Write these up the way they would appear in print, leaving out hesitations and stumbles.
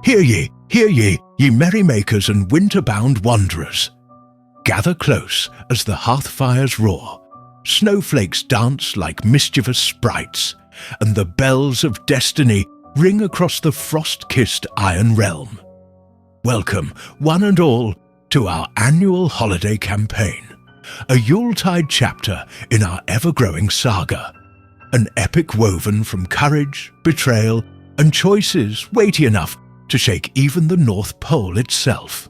Hear ye, ye merrymakers and winter-bound wanderers. Gather close as the hearth fires roar, snowflakes dance like mischievous sprites, and the bells of destiny ring across the frost-kissed Iron Realm. Welcome, one and all, to our annual holiday campaign, a Yuletide chapter in our ever-growing saga, an epic woven from courage, betrayal, and choices weighty enough to shake even the North Pole itself.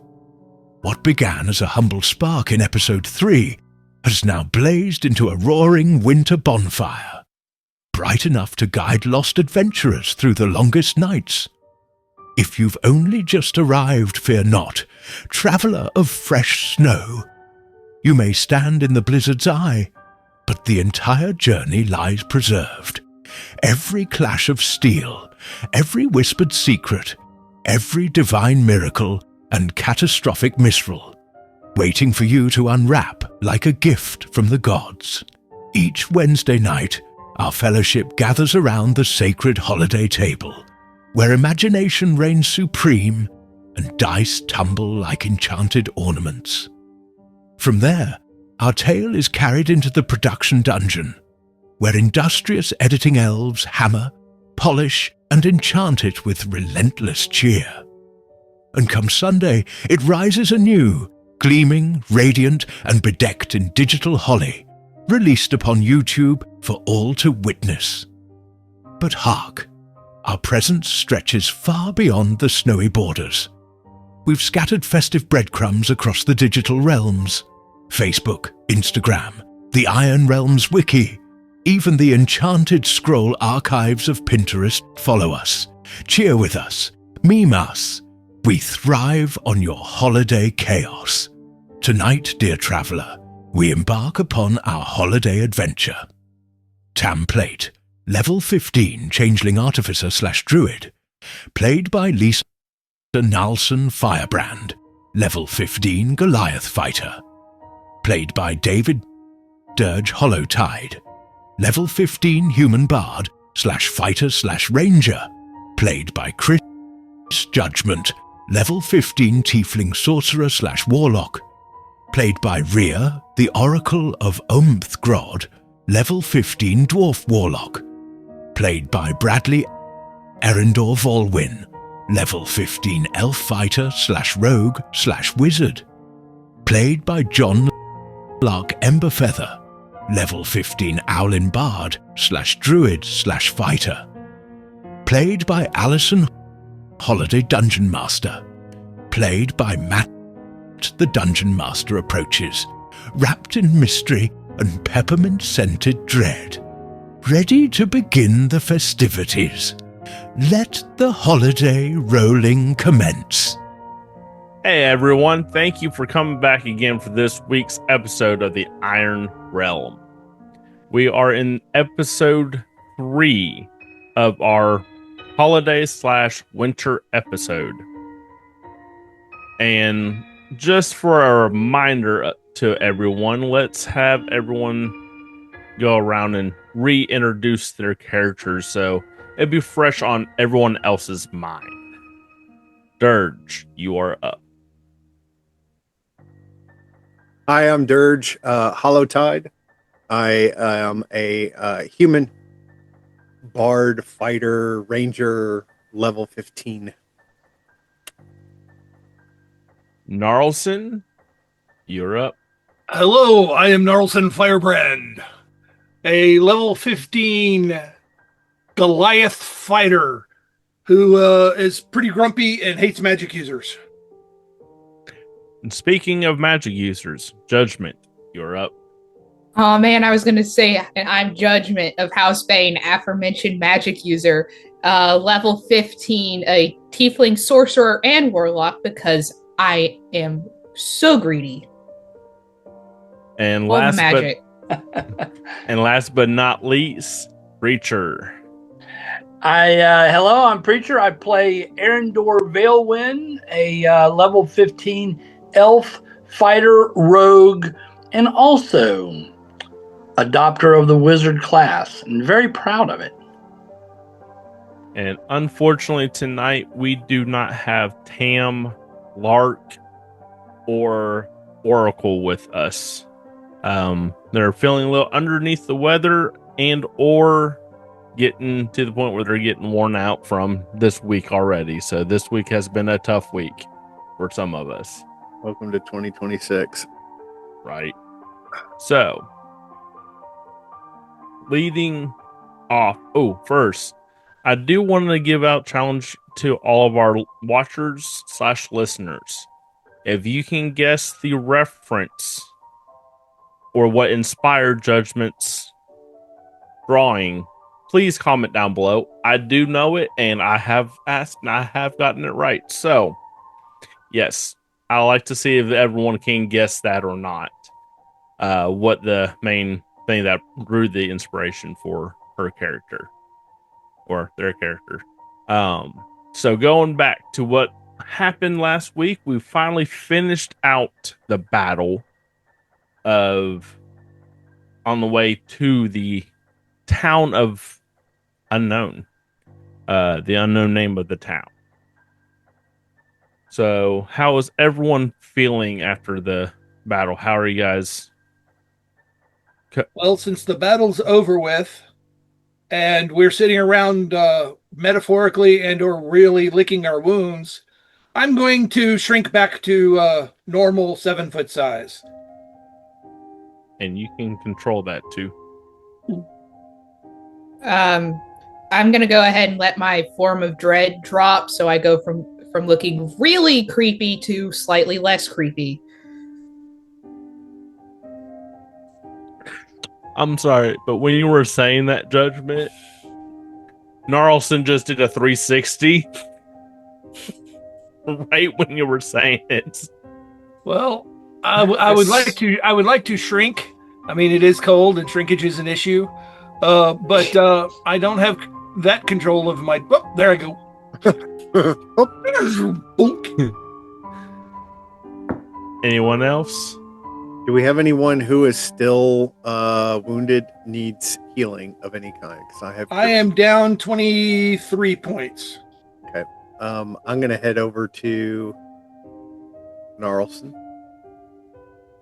What began as a humble spark in Episode 3 has now blazed into a roaring winter bonfire, bright enough to guide lost adventurers through the longest nights. If you've only just arrived, fear not, traveller of fresh snow. You may stand in the blizzard's eye, but the entire journey lies preserved. Every clash of steel, every whispered secret, every divine miracle and catastrophic misrule, waiting for you to unwrap like a gift from the gods. Each Wednesday night, our fellowship gathers around the sacred holiday table, where imagination reigns supreme and dice tumble like enchanted ornaments. From there, our tale is carried into the production dungeon, where industrious editing elves hammer, polish, and enchant it with relentless cheer. And come Sunday, it rises anew, gleaming, radiant, and bedecked in digital holly, released upon YouTube for all to witness. But hark, our presence stretches far beyond the snowy borders. We've scattered festive breadcrumbs across the digital realms. Facebook, Instagram, the Iron Realms wiki, even the enchanted scroll archives of Pinterest follow us, cheer with us, meme us. We thrive on your holiday chaos. Tonight, dear traveller, we embark upon our holiday adventure. Tamplate, level 15 Changeling Artificer/Druid, played by Lisa Nalson Firebrand, level 15 Goliath Fighter, played by David Dirge Hollowtide, level 15 Human Bard/Fighter/Ranger, played by Chris Judgment, level 15 Tiefling Sorcerer/Warlock, played by Rhea, the Oracle of Omthgrod, level 15 Dwarf Warlock, played by Bradley Erindor Volwyn, level 15 Elf Fighter/Rogue/Wizard, played by John Lark Emberfeather, level 15 Owlin Bard/Druid/Fighter, played by Alison Holiday Dungeon Master, played by Matt the Dungeon Master approaches, wrapped in mystery and peppermint-scented dread, ready to begin the festivities. Let the holiday rolling commence. Hey everyone, thank you for coming back again for this week's episode of the Iron Realm. We are in episode 3 of our holiday/winter episode. And just for a reminder to everyone, let's have everyone go around and reintroduce their characters so it'd be fresh on everyone else's mind. Dirge, you are up. Hi, I'm Dirge Hollowtide. I am a human bard, fighter, ranger, level 15. Gnarlson, you're up. Hello, I am Gnarlson Firebrand, a level 15 Goliath fighter who is pretty grumpy and hates magic users. And speaking of magic users, Judgment, you're up. Oh man, I was going to say I'm Judgment of House Bane, aforementioned magic user, level 15, a tiefling sorcerer and warlock because I am so greedy. And Love last magic. and last but not least, Preacher. Hello, I'm Preacher. I play Erindor Valewyn, a level 15 elf, fighter, rogue, and also adopter of the wizard class, and very proud of it. And unfortunately, tonight we do not have Tam, Lark, or Oracle with us. They're feeling a little underneath the weather and or getting to the point where they're getting worn out from this week already. So this week has been a tough week for some of us. Welcome to 2026. Right. So, leading off. Oh, first, I do want to give out challenge to all of our watchers / listeners. If you can guess the reference or what inspired Judgment's drawing, please comment down below. I do know it, and I have asked, and I have gotten it right. So, yes, I like to see if everyone can guess that or not. What the main thing that drew the inspiration for her character or their character. So going back to what happened last week, we finally finished out the battle of on the way to the town of Unknown, the unknown name of the town. So how is everyone feeling after the battle? How are you guys? Well, since the battle's over with, and we're sitting around metaphorically and or really licking our wounds, I'm going to shrink back to normal 7-foot size. And you can control that too. I'm gonna go ahead and let my form of dread drop, so I go from looking really creepy to slightly less creepy. I'm sorry, but when you were saying that, Judgment, Gnarlson just did a 360 right when you were saying it. Well, I would like to shrink. I mean, it is cold and shrinkage is an issue, but I don't have that control of my. Oh, there I go. Anyone else? Do we have anyone who is still wounded, needs healing of any kind? Because I am down 23 points. Okay. I'm gonna head over to Gnarlson.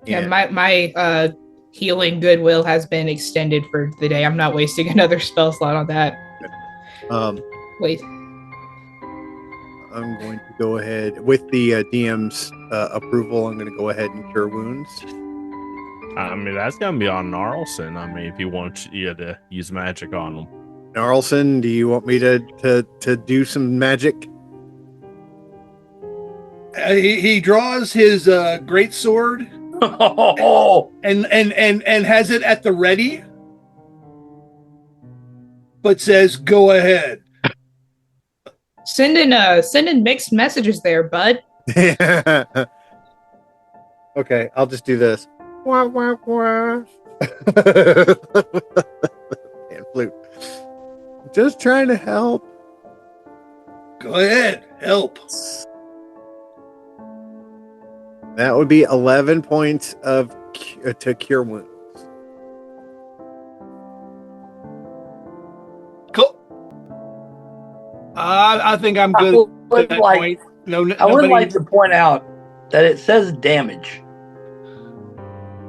Yeah, my healing goodwill has been extended for the day. I'm not wasting another spell slot on that. Wait. I'm going to go ahead with the DM's approval. I'm going to go ahead and cure wounds. I mean, that's going to be on Gnarlson. I mean, if you want you to use magic on them. Gnarlson, do you want me to do some magic? He draws his great sword and has it at the ready, but says, "Go ahead." Sending mixed messages there, bud. Okay, I'll just do this. Wah, wah, wah. And flute. Just trying to help. Go ahead, help. That would be 11 points of to cure wounds. Cool. I think I'm good. I at that point. No, would like to point out that it says damage.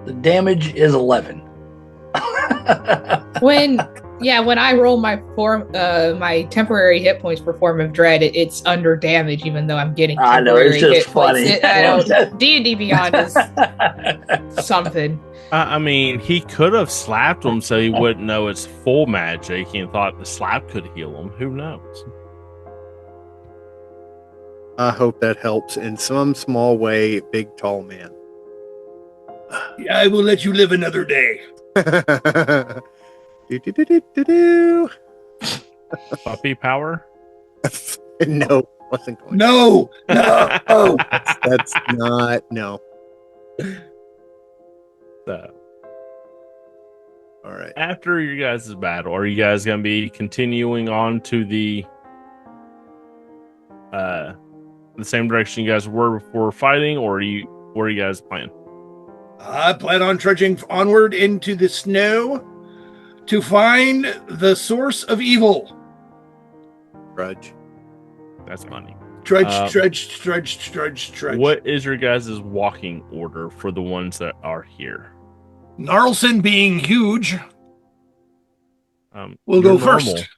The damage is 11. When I roll my my temporary hit points for form of dread, it's under damage, even though I'm getting. I know, it's just funny. D&D Beyond is something. I mean, he could have slapped him so he wouldn't know it's full magic and thought the slap could heal him. Who knows? I hope that helps in some small way, big tall man. I will let you live another day. Do. Puppy power? No, wasn't going. No. That's not no. So, all right. after your guys' battle, are you guys going to be continuing on to the same direction you guys were before fighting, or where are you guys planning? I plan on trudging onward into the snow to find the source of evil. Grudge. That's money. Trudge. What is your guys' walking order for the ones that are here? Gnarlson being huge. We'll you're go normal. first.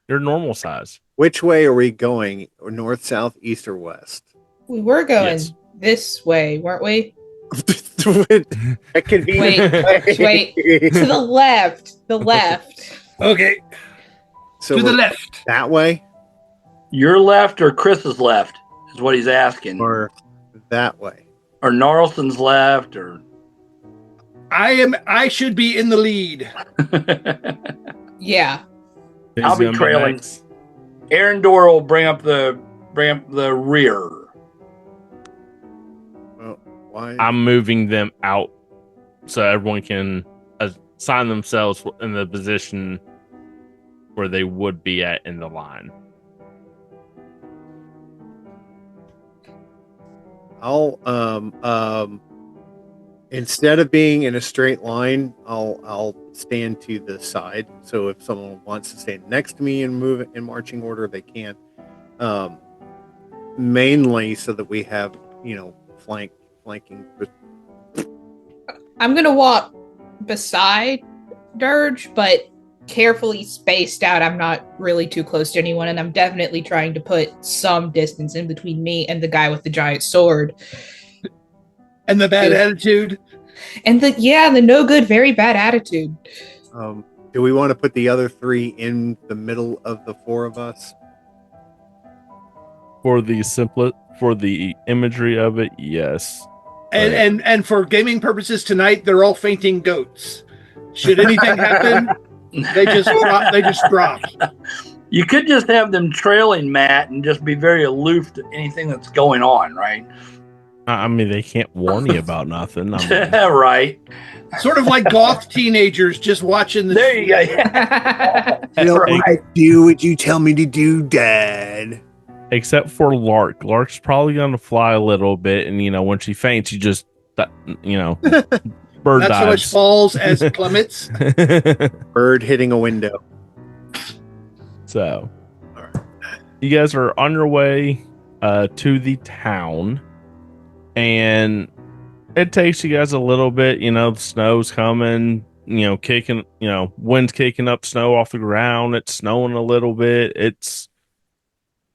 You're normal size. Which way are we going? North, south, east, or west? We were going Yes. this way, weren't we? That could be. Wait. To the left. The left. Okay. So To the we're left. that way Your left or Chris's left is what he's asking. or that way? Or Gnarlson's left or I should be in the lead. Yeah. I'll be gonna trailing. next. Arendor will bring up the rear. Well, why? I'm moving them out so everyone can assign themselves in the position where they would be at in the line. I'll instead of being in a straight line, I'll stand to the side. So if someone wants to stand next to me and move in marching order, they can. Mainly so that we have, flanking. I'm gonna walk beside Dirge, but carefully spaced out. I'm not really too close to anyone, and I'm definitely trying to put some distance in between me and the guy with the giant sword. And the bad attitude. And the no good, very bad attitude. Do we want to put the other three in the middle of the four of us? For the imagery of it, yes. And for gaming purposes tonight, they're all fainting goats. Should anything happen, they just drop. You could just have them trailing Matt and just be very aloof to anything that's going on, right? I mean, they can't warn you about nothing. I mean, Right. Sort of like goth teenagers just watching the. There you go. I do what you tell me to do, Dad. except for Lark. Lark's probably going to fly a little bit, and when she faints, you just, bird Not so much dives. falls as plummets. Bird hitting a window. So, you guys are on your way to the town, and it takes you guys a little bit. The snow's coming. Kicking. Wind's kicking up snow off the ground. It's snowing a little bit. It's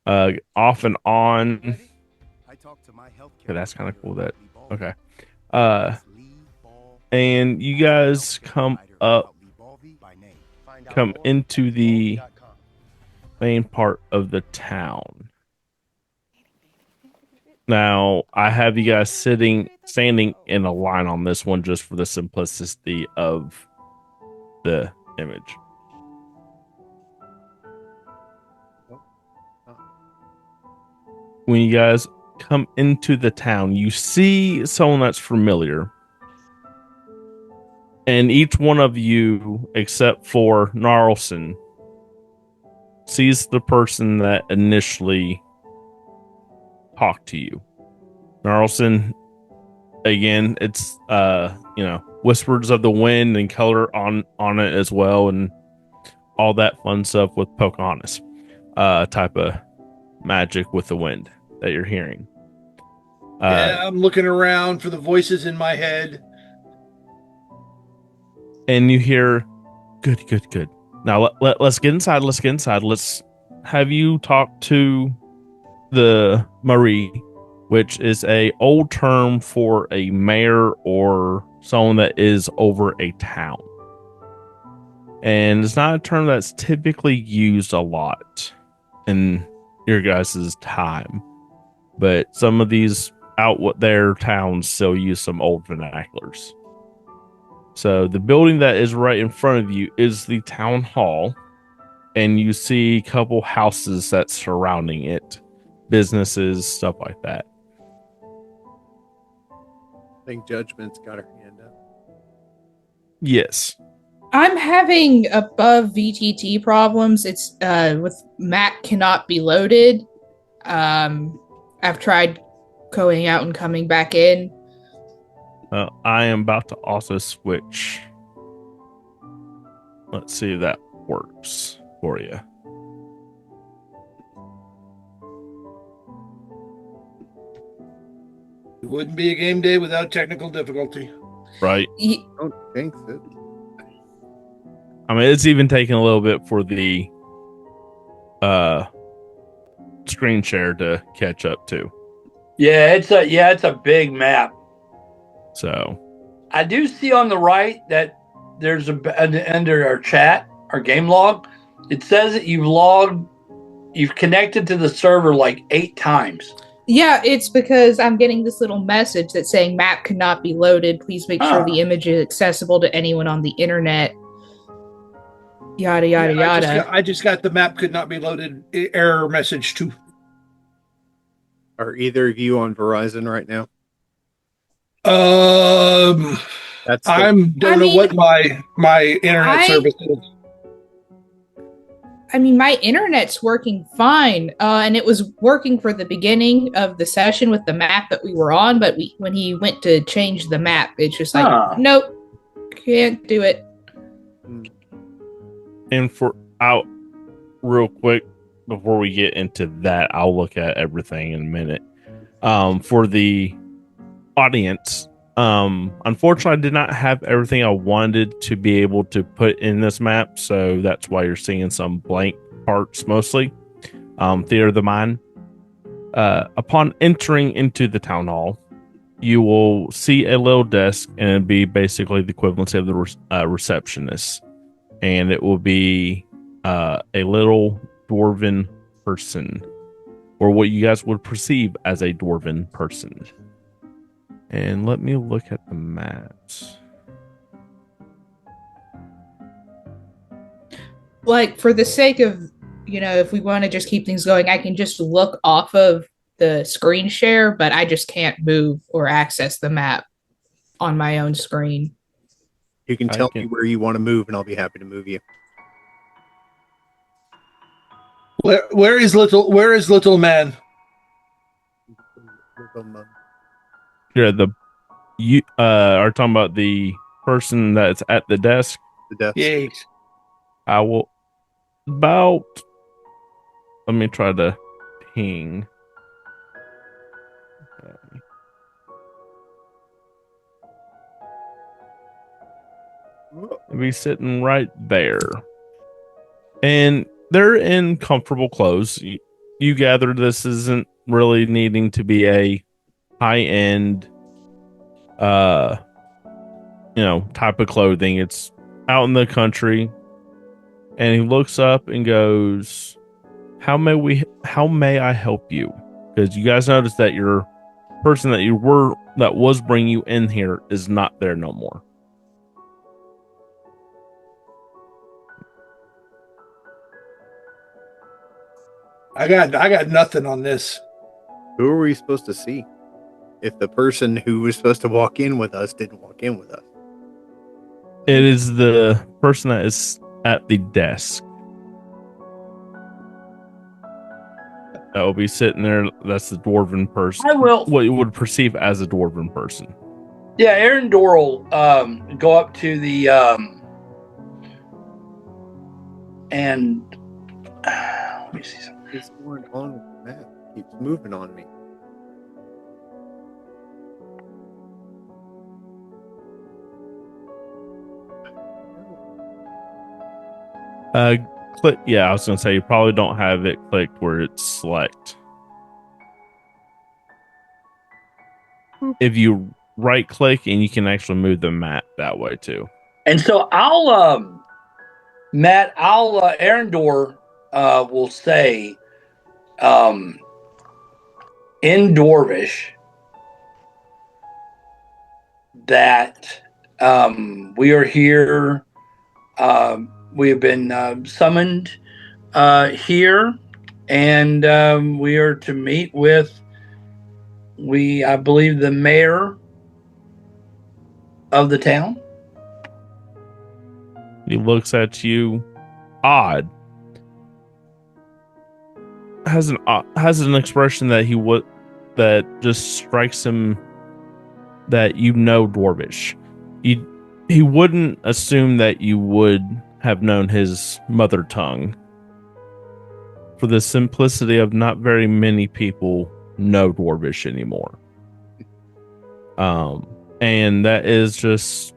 off and on. Okay, that's kind of cool. Okay. And you guys come into the main part of the town. Now, I have you guys standing in a line on this one just for the simplicity of the image. When you guys come into the town, you see someone that's familiar. And each one of you, except for Gnarlson, sees the person that initially talked to you. Gnarlson, again, it's whispers of the wind and color on it as well, and all that fun stuff with Pocahontas type of magic with the wind that you're hearing. Yeah, I'm looking around for the voices in my head. And you hear, good. Now let's get inside. Let's have you talk to the Marie, which is a old term for a mayor or someone that is over a town. And it's not a term that's typically used a lot in your guys' time. But some of these out there towns still use some old vernaculars. So the building that is right in front of you is the town hall, and you see a couple houses that's surrounding it, businesses, stuff like that. I think Judgment's got her hand up. Yes. I'm having above VTT problems. It's with Mac cannot be loaded. I've tried going out and coming back in. I am about to also switch. Let's see if that works for you. It wouldn't be a game day without technical difficulty. Right. Don't jinx it. I mean, it's even taking a little bit for the screen share to catch up too. Yeah, it's a big map. So I do see on the right that there's under our chat, our game log, it says that you've connected to the server like 8 times. Yeah, it's because I'm getting this little message that's saying map cannot be loaded. Please make sure the image is accessible to anyone on the internet. Yada, yada, yada. I just got the map could not be loaded error message too. Are either of you on Verizon right now? Don't know what my internet service is. I mean, my internet's working fine, and it was working for the beginning of the session with the map that we were on, but when he went to change the map, it's just like, nope, can't do it. And out real quick before we get into that, I'll look at everything in a minute. For the audience, unfortunately, I did not have everything I wanted to be able to put in this map, so that's why you're seeing some blank parts mostly. Theater of the Mind. Upon entering into the town hall, you will see a little desk, and it'll be basically the equivalency of the receptionist, and it will be a little dwarven person, or what you guys would perceive as a dwarven person. And let me look at the maps. Like, for the sake of, if we want to just keep things going, I can just look off of the screen share, but I just can't move or access the map on my own screen. You can tell me where you want to move, and I'll be happy to move you. Where is little man? Yeah, you are talking about the person that's at the desk. The desk. Yes. I will let me try to ping. Okay. It'll be sitting right there. And they're in comfortable clothes. You gather this isn't really needing to be a high-end type of clothing. It's out in the country. And he looks up and goes, how may I help you? Because you guys noticed that your person that was bringing you in here is not there no more. I got nothing on this. Who are we supposed to see? If the person who was supposed to walk in with us didn't walk in with us. It is the person that is at the desk. That will be sitting there. That's the dwarven person. What you would perceive as a dwarven person. Yeah, Aaron Doral go up to the and let me see something. What's going on with the map? It keeps moving on me. Click. Yeah, I was gonna say you probably don't have it clicked where it's select. If you right click, and you can actually move the map that way too. And so I'll Arendor will say in Dwarvish that we are here. We have been summoned here, and we are to meet with I believe the mayor of the town. He looks at you, odd. Has an expression that that just strikes him that Dwarvish. He wouldn't assume that you would have known his mother tongue, for the simplicity of not very many people know Dwarvish anymore. And that is just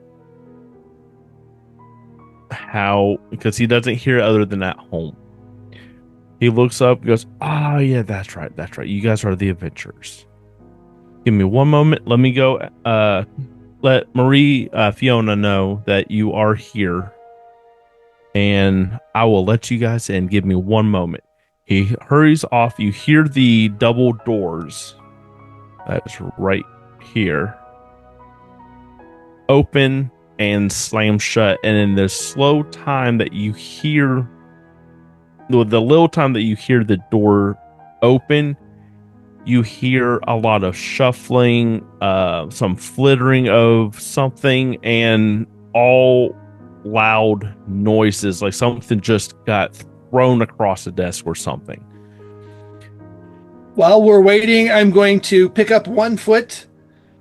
how, because he doesn't hear it other than at home. He looks up and goes, "Ah, yeah, that's right. That's right. You guys are the adventurers. Give me one moment. Let me go let Marie Fiona know that you are here, and I will let you guys in. Give me one moment." He hurries off. You hear the double doors that's right here open and slam shut, and in the slow time that you hear the little time that you hear the door open, you hear a lot of shuffling, some flittering of something, and all loud noises, like something just got thrown across a desk or something. While we're waiting, I'm going to pick up one foot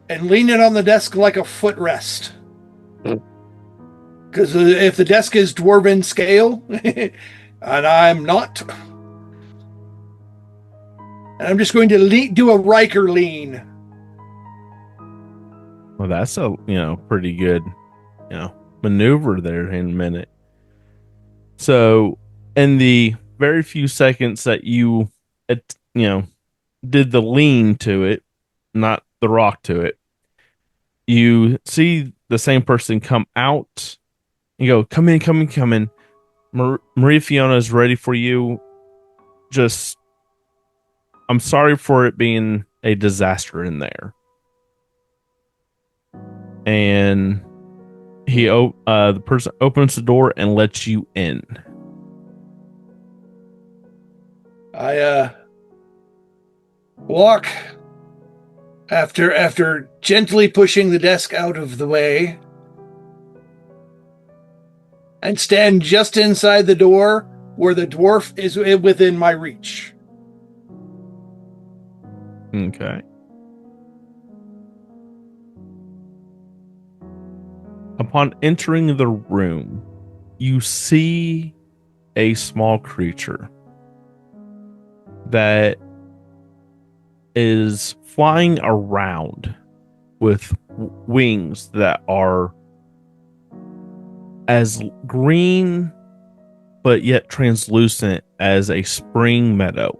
and lean it on the desk like a footrest. Because if the desk is dwarven scale, and I'm not, and I'm just going to do a Riker lean. Well, that's a pretty good maneuver there in a minute. So, in the very few seconds that you did the lean to it, not the rock to it, you see the same person come out. You go, "Come in, come in, come in. Maria Fiona is ready for you. Just, I'm sorry for it being a disaster in there." And the person opens the door and lets you in. I walk after gently pushing the desk out of the way and stand just inside the door where the dwarf is within my reach. Okay. Upon entering the room, you see a small creature that is flying around with wings that are as green but yet translucent as a spring meadow.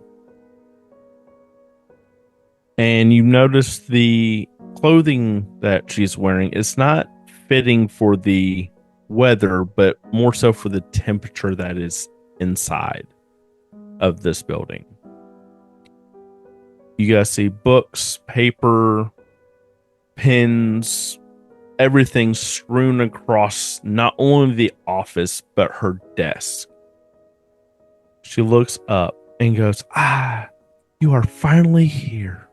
And you notice the clothing that she's wearing is not fitting for the weather, but more so for the temperature that is inside of this building. You guys see books, paper, pens, everything strewn across not only the office, but her desk. She looks up and goes, "Ah, you are finally here.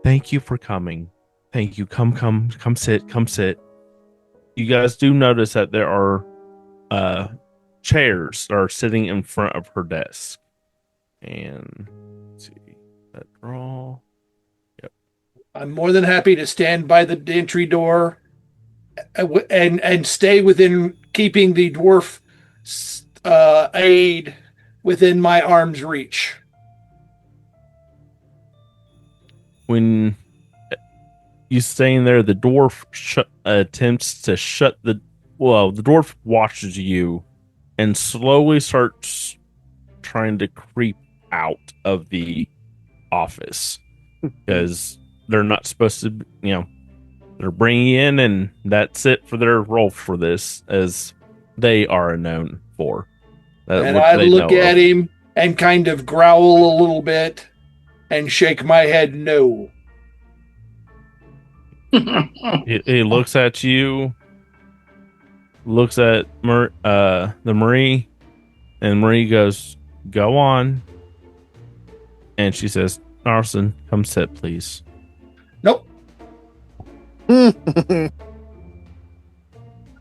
Thank you for coming. Thank you. Come sit. You guys do notice that there are chairs that are sitting in front of her desk. And let's see that draw. Yep. I'm more than happy to stand by the entry door and stay within keeping the dwarf aid within my arm's reach. When you staying there, the dwarf attempts to shut the dwarf watches you and slowly starts trying to creep out of the office because they're not supposed to, they're bringing in, and that's it for their role for this, as they are known for. And I look at him and kind of growl a little bit and shake my head no. He looks at you, looks at the Marie, and Marie goes, "Go on." And she says, "Narson, come sit, please." Nope.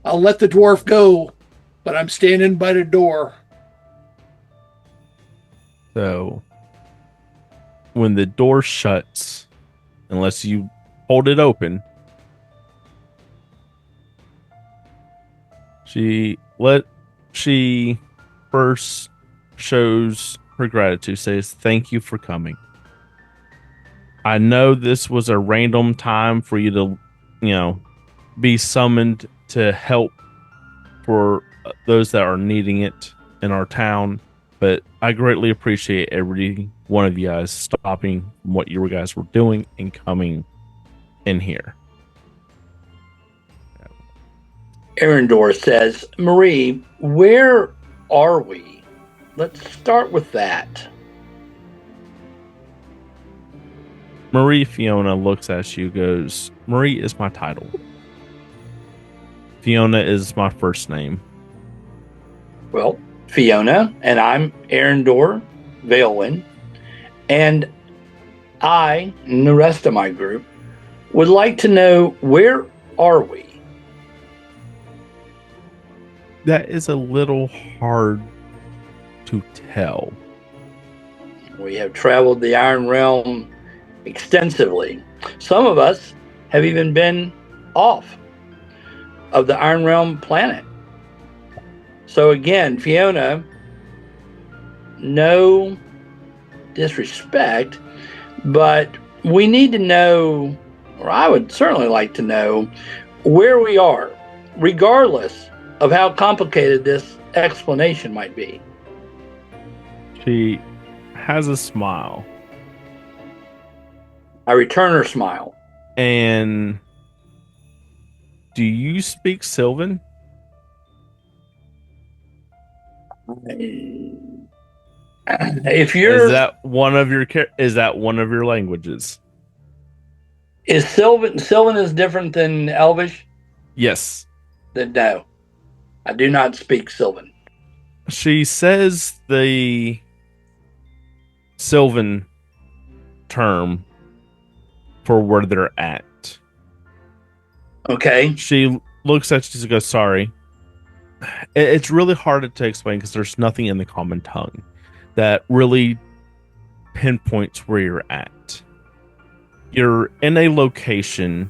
I'll let the dwarf go, but I'm standing by the door. So when the door shuts, unless you hold it open, she first shows her gratitude, says, "Thank you for coming. I know this was a random time for you to, be summoned to help for those that are needing it in our town. But I greatly appreciate every one of you guys stopping what you guys were doing and coming in here. Arendor says, Marie, where are we? Let's start with that. Marie Fiona looks at you, goes, Marie is my title. Fiona is my first name. Well, Fiona, and I'm Arendor Vailwin, and I and the rest of my group would like to know, where are we? That is a little hard to tell. We have traveled the Iron Realm extensively. Some of us have even been off of the Iron Realm planet. So again, Fiona, no disrespect, but we need to know, or I would certainly like to know, where we are, regardless of how complicated this explanation might be. She has a smile. I return her smile. And do you speak Sylvan? If you're, is that one of your languages? Is Sylvan is different than Elvish? Yes. Then no, I do not speak Sylvan. She says the Sylvan term for where they're at. Okay. She looks at you and goes, sorry. It's really hard to explain because there's nothing in the common tongue that really pinpoints where you're at. You're in a location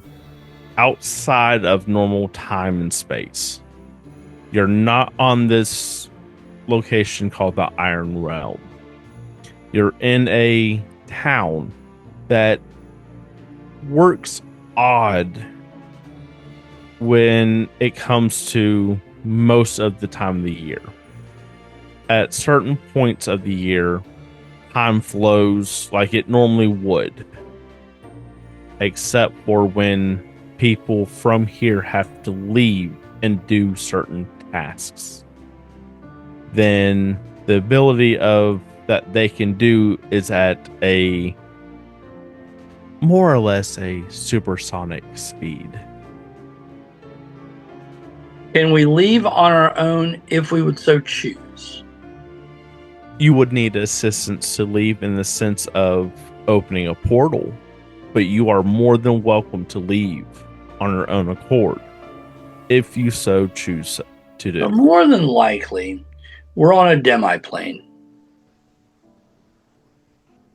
outside of normal time and space. You're not on this location called the Iron Realm. You're in a town that works odd when it comes to most of the time of the year. At certain points of the year, time flows like it normally would, except for when people from here have to leave and do certain tasks. Then the ability of that they can do is at a more or less a supersonic speed. Can we leave on our own if we would so choose? You would need assistance to leave in the sense of opening a portal, but you are more than welcome to leave on your own accord if you so choose to do. More than likely, we're on a demi-plane.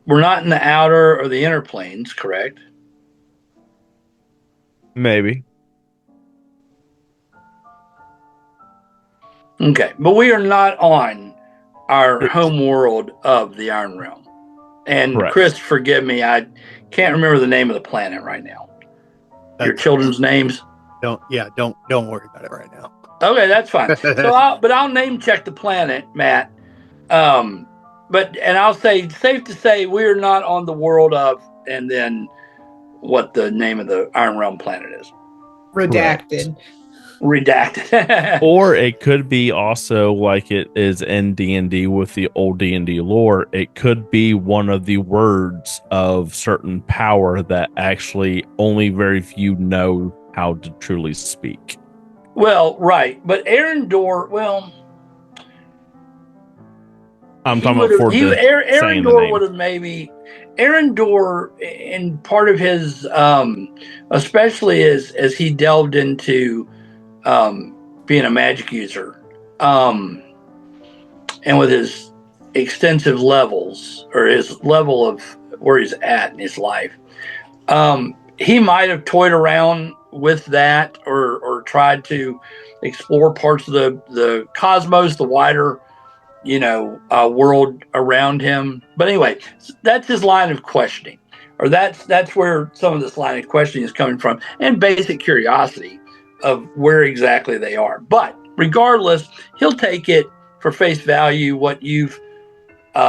We're not in the outer or the inner planes, correct? Maybe. Okay, but we are not on our home world of the Iron Realm. And correct. Chris, forgive me, I can't remember the name of the planet right now. Your children's names? Don't worry about it right now. Okay, that's fine. I'll name check the planet, Matt. But I'll say, safe to say, we're not on the world of, and then what the name of the Iron Realm planet is. Redacted. Redacted. Or it could be also like it is in D&D with the old D&D lore. It could be one of the words of certain power that actually only very few know how to truly speak. Well, right. But Arendor, well... I'm talking about for Arendor would have maybe... Arendor, in part of his... especially as he delved into being a magic user, and with his extensive levels, or his level of where he's at in his life, he might have toyed around with that or tried to explore parts of the cosmos, the wider world around him. But anyway, that's his line of questioning. or that's where some of this line of questioning is coming from, and basic curiosity of where exactly they are. But regardless, he'll take it for face value what you've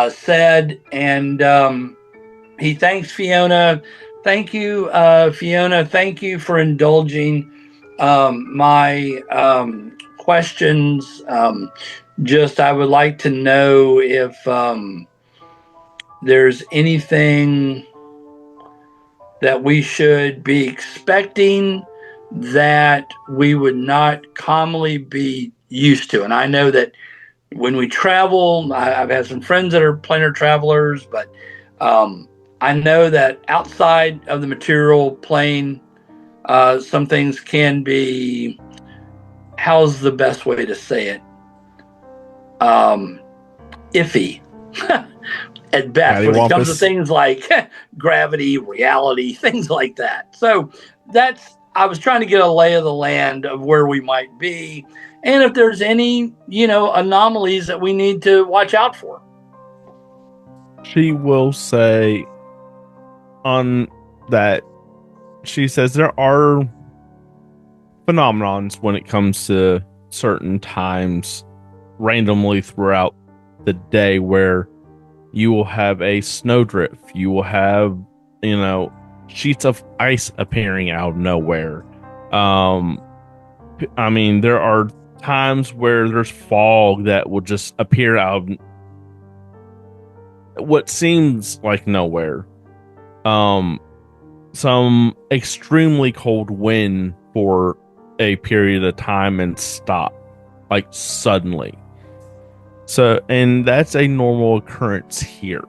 said, and he thanks Fiona. Thank you, Fiona. Thank you for indulging my questions. Just, I would like to know if there's anything that we should be expecting that we would not commonly be used to. And I know that when we travel, I've had some friends that are planar travelers, but I know that outside of the material plane, some things can be, how's the best way to say it? Iffy at best when it comes to things like gravity, reality, things like that. So I was trying to get a lay of the land of where we might be, and if there's any, anomalies that we need to watch out for. She will say on that, she says there are phenomenons when it comes to certain times randomly throughout the day where you will have a snowdrift, you will have, sheets of ice appearing out of nowhere. I mean, there are times where there's fog that will just appear out of what seems like nowhere. Some extremely cold wind for a period of time and stop, like suddenly. So, and that's a normal occurrence here.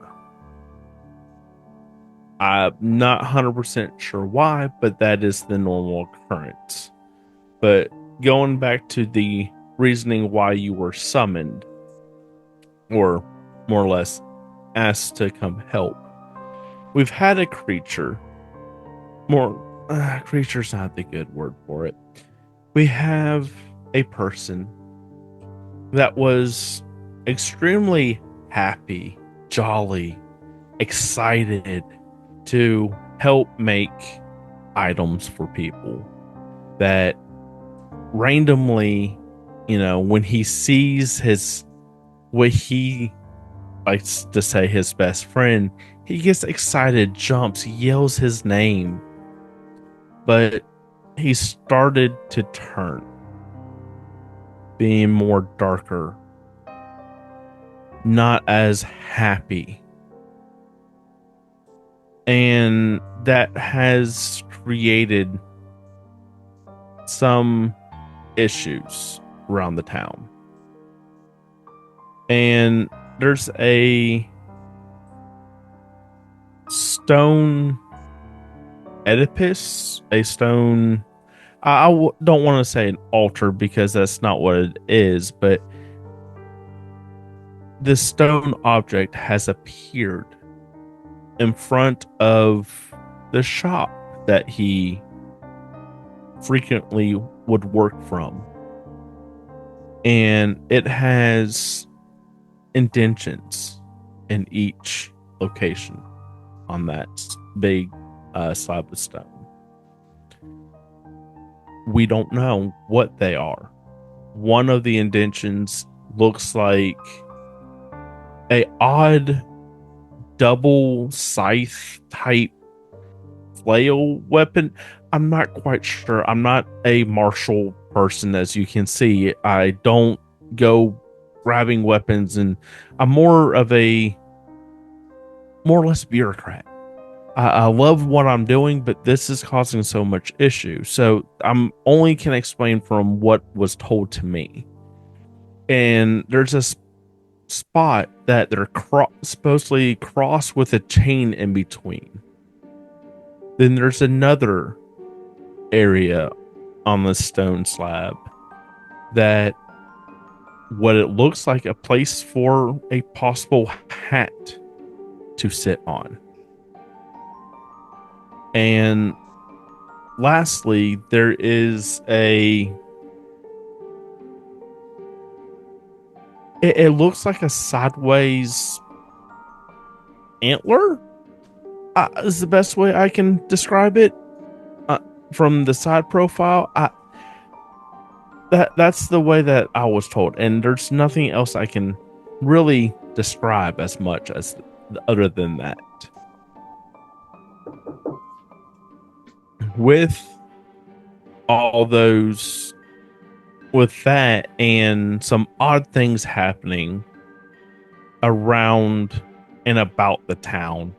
I'm not 100% sure why, but that is the normal occurrence. But going back to the reasoning why you were summoned, or more or less asked to come help, we've had a creature. Creature's not the good word for it. We have a person that was extremely happy, jolly, excited to help make items for people that randomly, when he sees what he likes to say his best friend, he gets excited, jumps, yells his name. But he started to turn, being more darker, not as happy. And that has created some issues around the town. And there's a stone edifice, a stone, don't want to say an altar because that's not what it is, but this stone object has appeared in front of the shop that he frequently would work from. And it has indentions in each location on that big slab of stone. We don't know what they are. One of the indentions looks like a odd double scythe type flail weapon. I'm not quite sure. I'm not a martial person, as you can see. I don't go grabbing weapons, and I'm more or less bureaucrat. I love what I'm doing, but this is causing so much issue. So I'm only can explain from what was told to me. And there's a spot that they're supposedly crossed with a chain in between. Then there's another area on the stone slab that what it looks like a place for a possible hat to sit on. And lastly, there is it looks like a sideways antler is the best way I can describe it. From the side profile, that's the way that I was told, and there's nothing else I can really describe as much as other than that. With all those, with that, and some odd things happening around and about the town,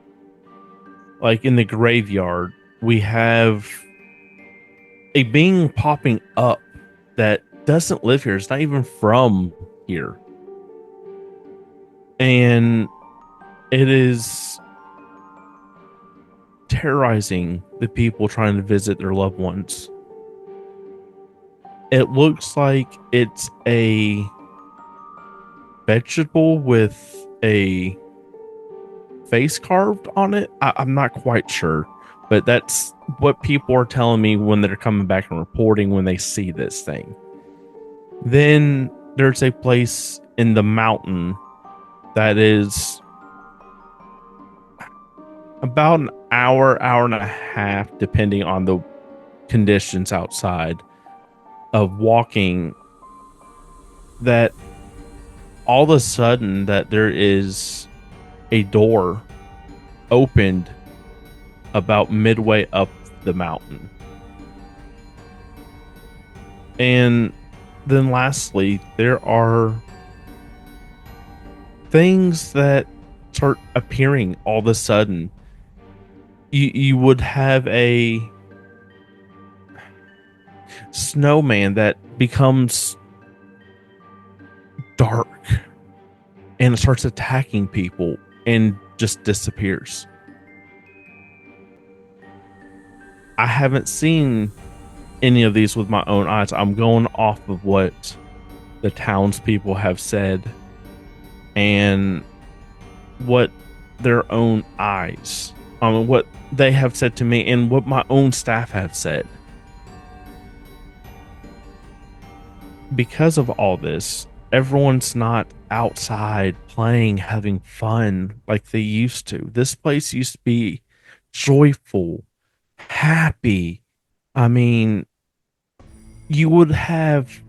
like in the graveyard, we have a being popping up that doesn't live here. It's not even from here. And it is terrorizing the people trying to visit their loved ones. It looks like it's a vegetable with a face carved on it. I'm not quite sure, but that's what people are telling me when they're coming back and reporting when they see this thing. Then there's a place in the mountain that is about an hour and a half, depending on the conditions outside, of walking, that all of a sudden that there is a door opened about midway up the mountain. And then lastly, there are things that start appearing all of a sudden. You would have a snowman that becomes dark and it starts attacking people and just disappears. I haven't seen any of these with my own eyes. I'm going off of what the townspeople have said and what their own eyes, what they have said to me and what my own staff have said. Because of all this, everyone's not outside playing, having fun like they used to. This place used to be joyful, happy. I mean, you would have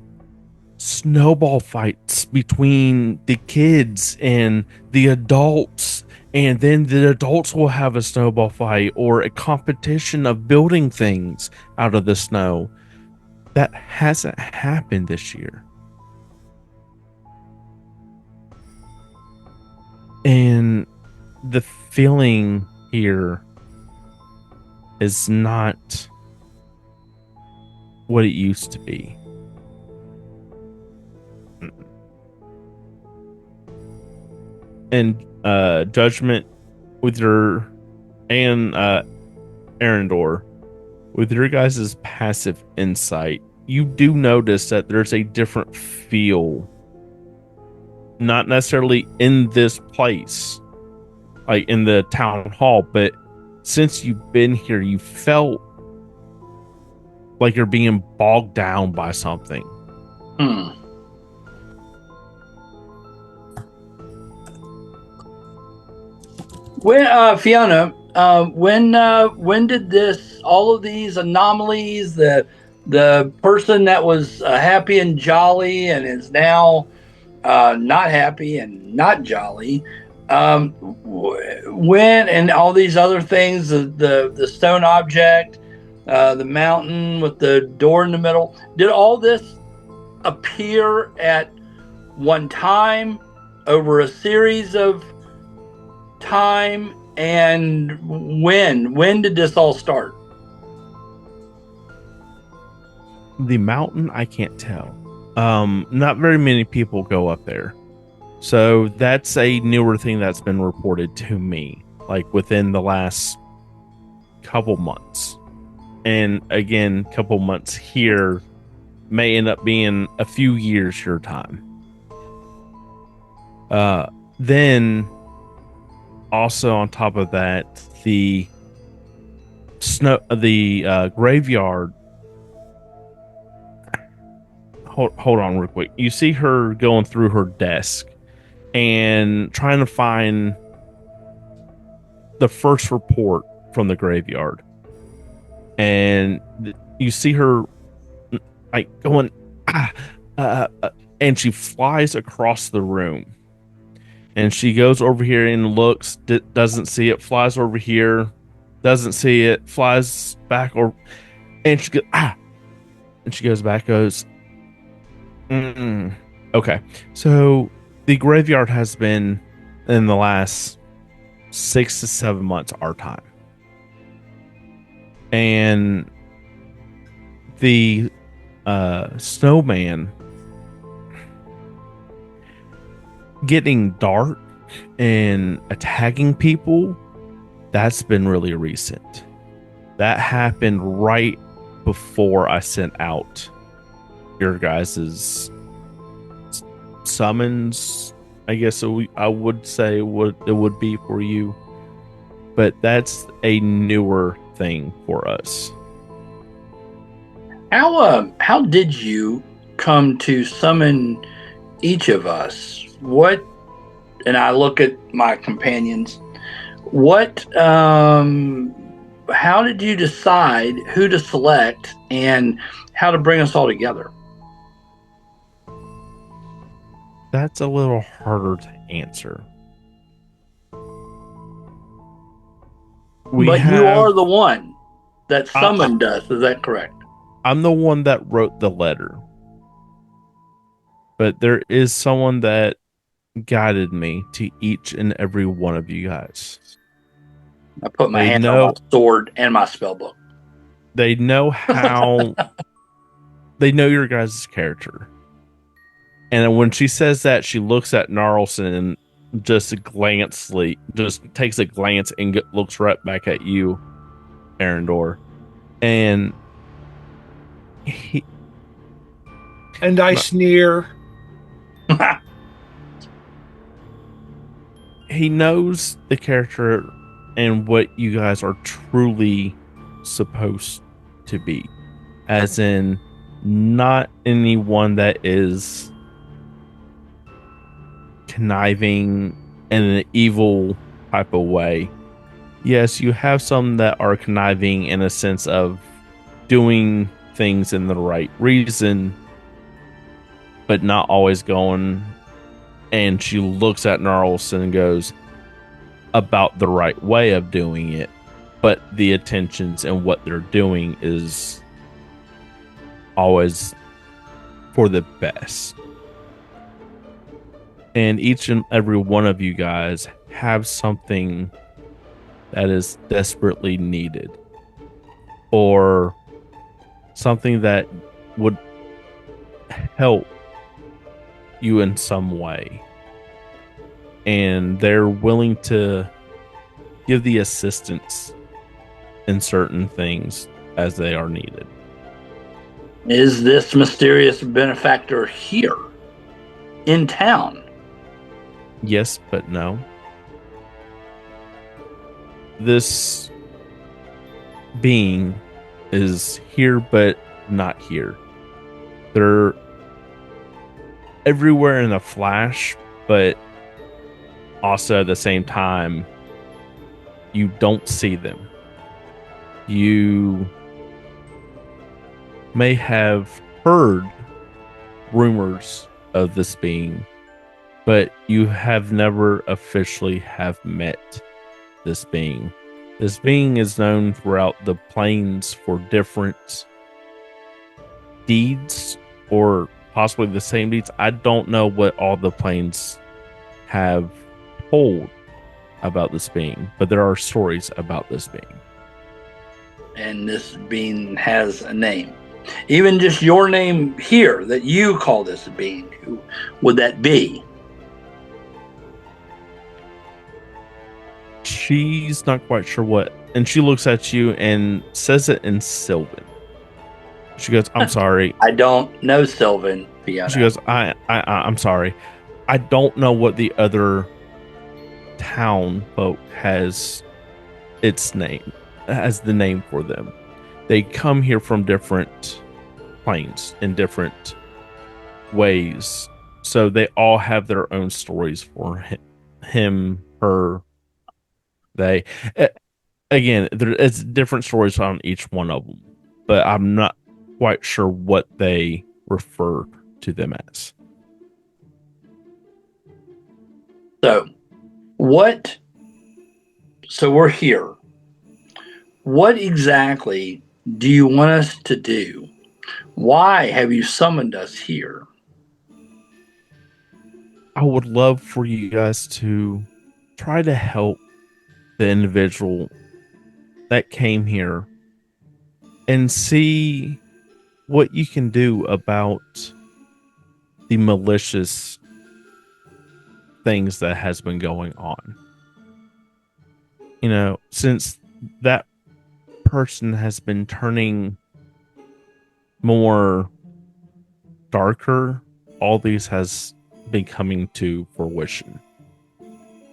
snowball fights between the kids and the adults, and then the adults will have a snowball fight or a competition of building things out of the snow. That hasn't happened this year. And the feeling here is not what it used to be. And Judgment with your and Arendor, with your guys' passive insight, you do notice that there's a different feel. Not necessarily in this place, like in the town hall, but since you've been here, you felt like you're being bogged down by something. When Fiona, when did all of these anomalies, the person that was happy and jolly and is now not happy and not jolly, when, and all these other things, the stone object, the mountain with the door in the middle, did all this appear at one time over a series of time? And when did this all start? The mountain, I can't tell. Not very many people go up there, so that's a newer thing that's been reported to me, like within the last couple months. And again, couple months here may end up being a few years your time. Then also on top of that, the graveyard. Hold on real quick. You see her going through her desk and trying to find the first report from the graveyard, and you see her like going, and she flies across the room, and she goes over here and looks, doesn't see it, flies over here, doesn't see it, flies back, and she goes, and she goes back, goes, okay. So the graveyard has been, in the last 6 to 7 months, our time. And the snowman getting dark and attacking people, that's been really recent. That happened right before I sent out your guys's summons, I guess I would say what it would be for you, but that's a newer thing for us. How did you come to summon each of us? What? And I look at my companions. What? How did you decide who to select and how to bring us all together? That's a little harder to answer. You are the one that summoned us. Is that correct? I'm the one that wrote the letter. But there is someone that guided me to each and every one of you guys. I put my hand on my sword and my spell book. They know how... they know your guys' character. And when she says that, she looks at Gnarlson and just takes a glance and looks right back at you, Arendor. And I sneer. He knows the character and what you guys are truly supposed to be. As in, not anyone that is conniving in an evil type of way. Yes, you have some that are conniving in a sense of doing things in the right reason, but not always going. And she looks at Gnarlson and goes, about the right way of doing it, but the intentions and what they're doing is always for the best. And each and every one of you guys have something that is desperately needed, or something that would help you in some way, and they're willing to give the assistance in certain things as they are needed. Is this mysterious benefactor here in town? Yes, but no. This being is here, but not here. They're everywhere in a flash, but also at the same time, you don't see them. You may have heard rumors of this being, but you have never officially have met this being. This being is known throughout the plains for different deeds, or possibly the same deeds. I don't know what all the plains have told about this being, but there are stories about this being. And this being has a name. Even just your name here that you call this being, who would that be? She's not quite sure what, and she looks at you and says it in Sylvan. She goes, "I'm sorry. I don't know Sylvan, Fiona." She goes, I'm sorry. I don't know what the other town folk has its name, has the name for them. They come here from different planes in different ways, so they all have their own stories for him, her, They, again, it's different stories on each one of them, but I'm not quite sure what they refer to them as. So we're here. What exactly do you want us to do? Why have you summoned us here? I would love for you guys to try to help the individual that came here and see what you can do about the malicious things that has been going on. You know, since that person has been turning more darker, all these has been coming to fruition.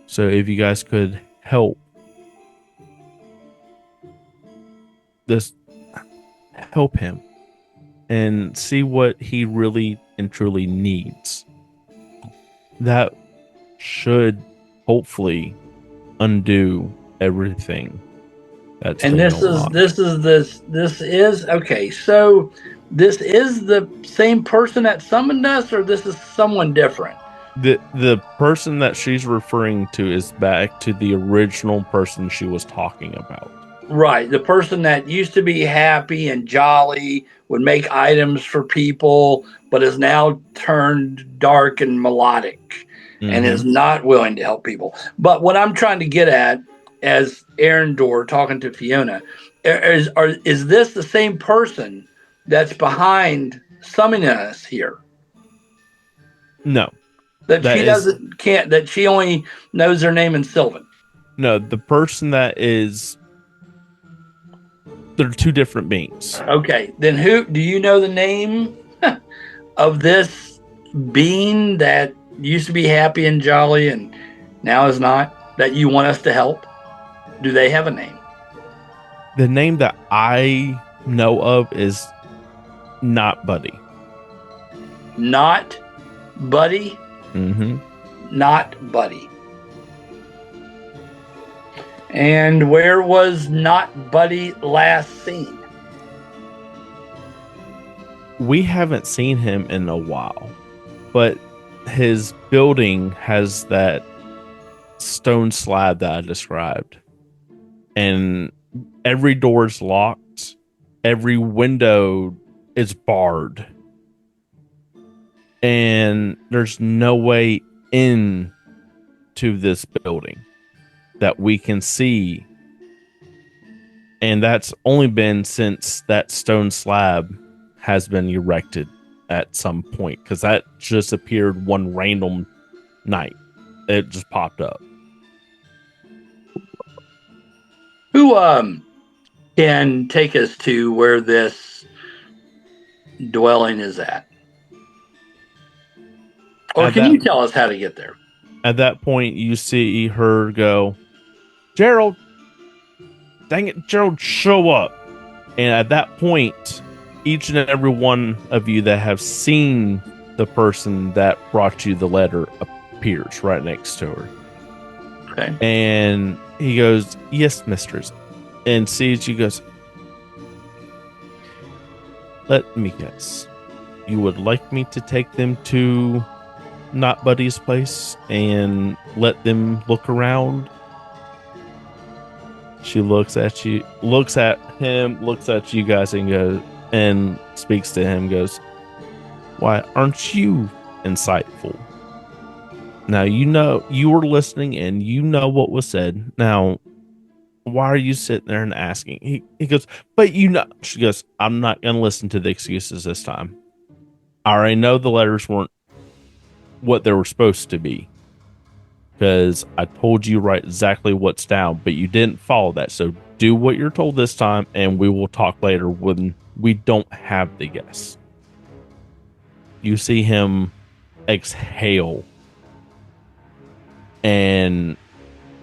So if you guys could help him and see what he really and truly needs, that should hopefully undo everything that's And been this going is on. this is okay. So this is the same person that summoned us, or this is someone different? The person that she's referring to is back to the original person she was talking about. Right. The person that used to be happy and jolly, would make items for people, but is now turned dark and melodic and is not willing to help people. But what I'm trying to get at, as Arendor talking to Fiona, is this the same person that's behind summoning us here? No. That she only knows their name in Sylvan. No, the person that is, they're two different beings. Okay, then who do you know the name of this being that used to be happy and jolly and now is not, that you want us to help? Do they have a name? The name that I know of is Not Buddy. Not Buddy? Mm-hmm. Not Buddy. And where was Not Buddy last seen? We haven't seen him in a while, but his building has that stone slab that I described, and every door's locked, every window is barred, and there's no way in to this building that we can see. And that's only been since that stone slab has been erected at some point, because that just appeared one random night. It just popped up. Who can take us to where this dwelling is at? Or can you tell us how to get there? At that point, you see her go, Gerald, dang it, Gerald, show up. And at that point, each and every one of you that have seen the person that brought you the letter appears right next to her. Okay. And he goes, yes, mistress. And sees you, goes, let me guess. You would like me to take them to Not Buddy's place and let them look around? She looks at you, looks at him, looks at you guys, and goes, and speaks to him, goes, why aren't you insightful? Now, you know, you were listening and you know what was said. Now, why are you sitting there and asking? He goes, but you know, she goes, I'm not going to listen to the excuses this time. I already know the letters weren't what they were supposed to be, because I told you right exactly what's down, but you didn't follow that. So do what you're told this time, and we will talk later when we don't have the guess. You see him exhale and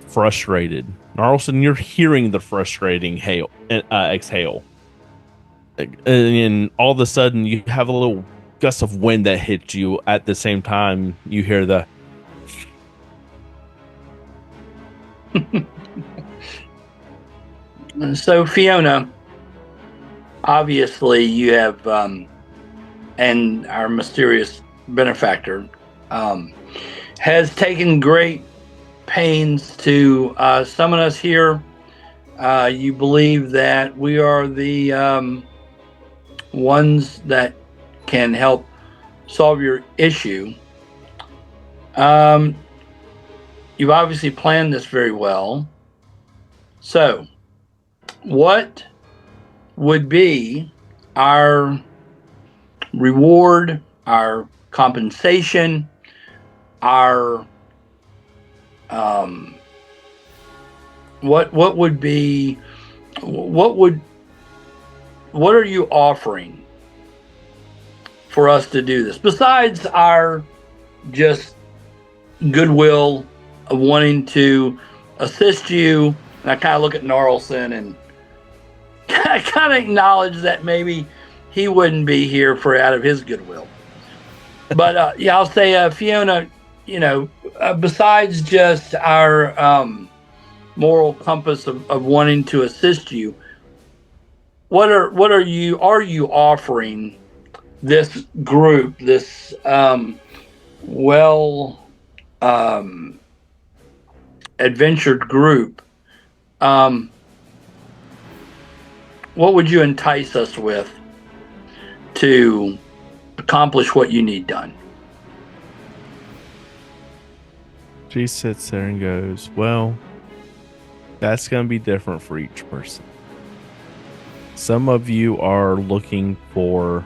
frustrated. Narlson, you're hearing the frustrating exhale. And all of a sudden, you have a little gust of wind that hits you. At the same time, you hear the So Fiona, obviously you have, and our mysterious benefactor has taken great pains to summon us here. You believe that we are the ones that can help solve your issue. You've obviously planned this very well. So, what would be our reward, our compensation, our what are you offering for us to do this besides our just goodwill of wanting to assist you? And I kind of look at Gnarlson and I kind of acknowledge that maybe he wouldn't be here for out of his goodwill. But yeah, I'll say, Fiona, besides just our moral compass of wanting to assist you, what are you offering this group, this adventured group? What would you entice us with to accomplish what you need done? She sits there and goes, well, that's going to be different for each person. Some of you are looking for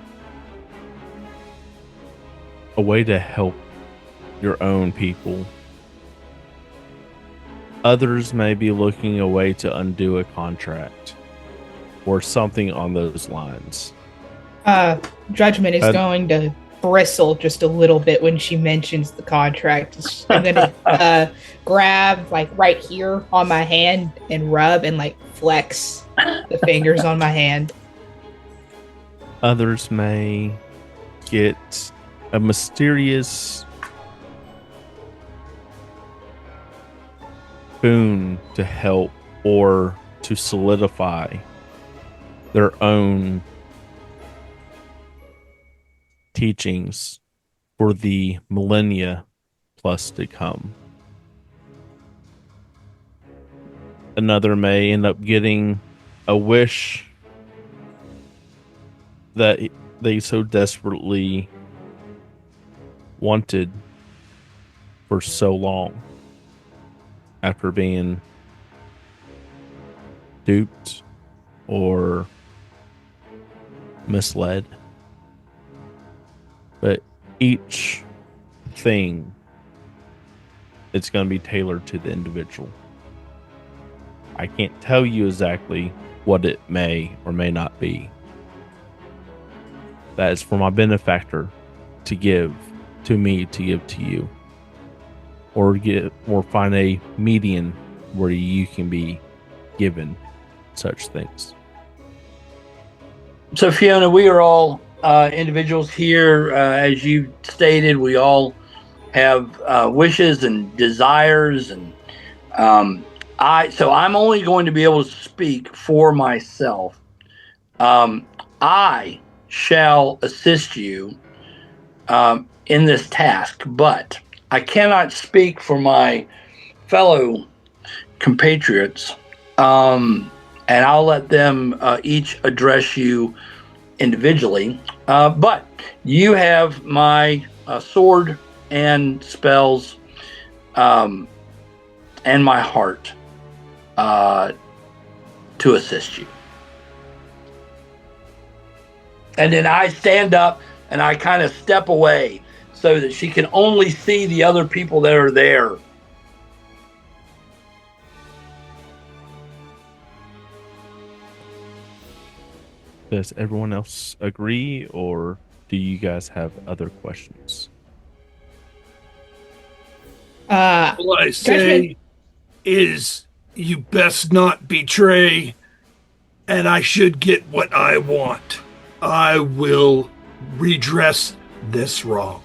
a way to help your own people. Others may be looking a way to undo a contract or something on those lines. Judgment is going to bristle just a little bit when she mentions the contract. I'm going to grab like right here on my hand and rub and like flex the fingers on my hand. Others may get a mysterious boon to help or to solidify their own teachings for the millennia plus to come. Another may end up getting a wish that they so desperately wanted for so long after being duped or misled. But each thing, it's going to be tailored to the individual. I can't tell you exactly what it may or may not be. That is for my benefactor to give to me, to give to you, or find a median where you can be given such things. So Fiona, we are all individuals here. As you stated, we all have wishes and desires, and I'm only going to be able to speak for myself. I shall assist you in this task, but I cannot speak for my fellow compatriots, and I'll let them each address you individually. But you have my sword and spells and my heart to assist you. And then I stand up and I kind of step away so that she can only see the other people that are there. Does everyone else agree, or do you guys have other questions? What I say is you best not betray, and I should get what I want. I will redress this wrong.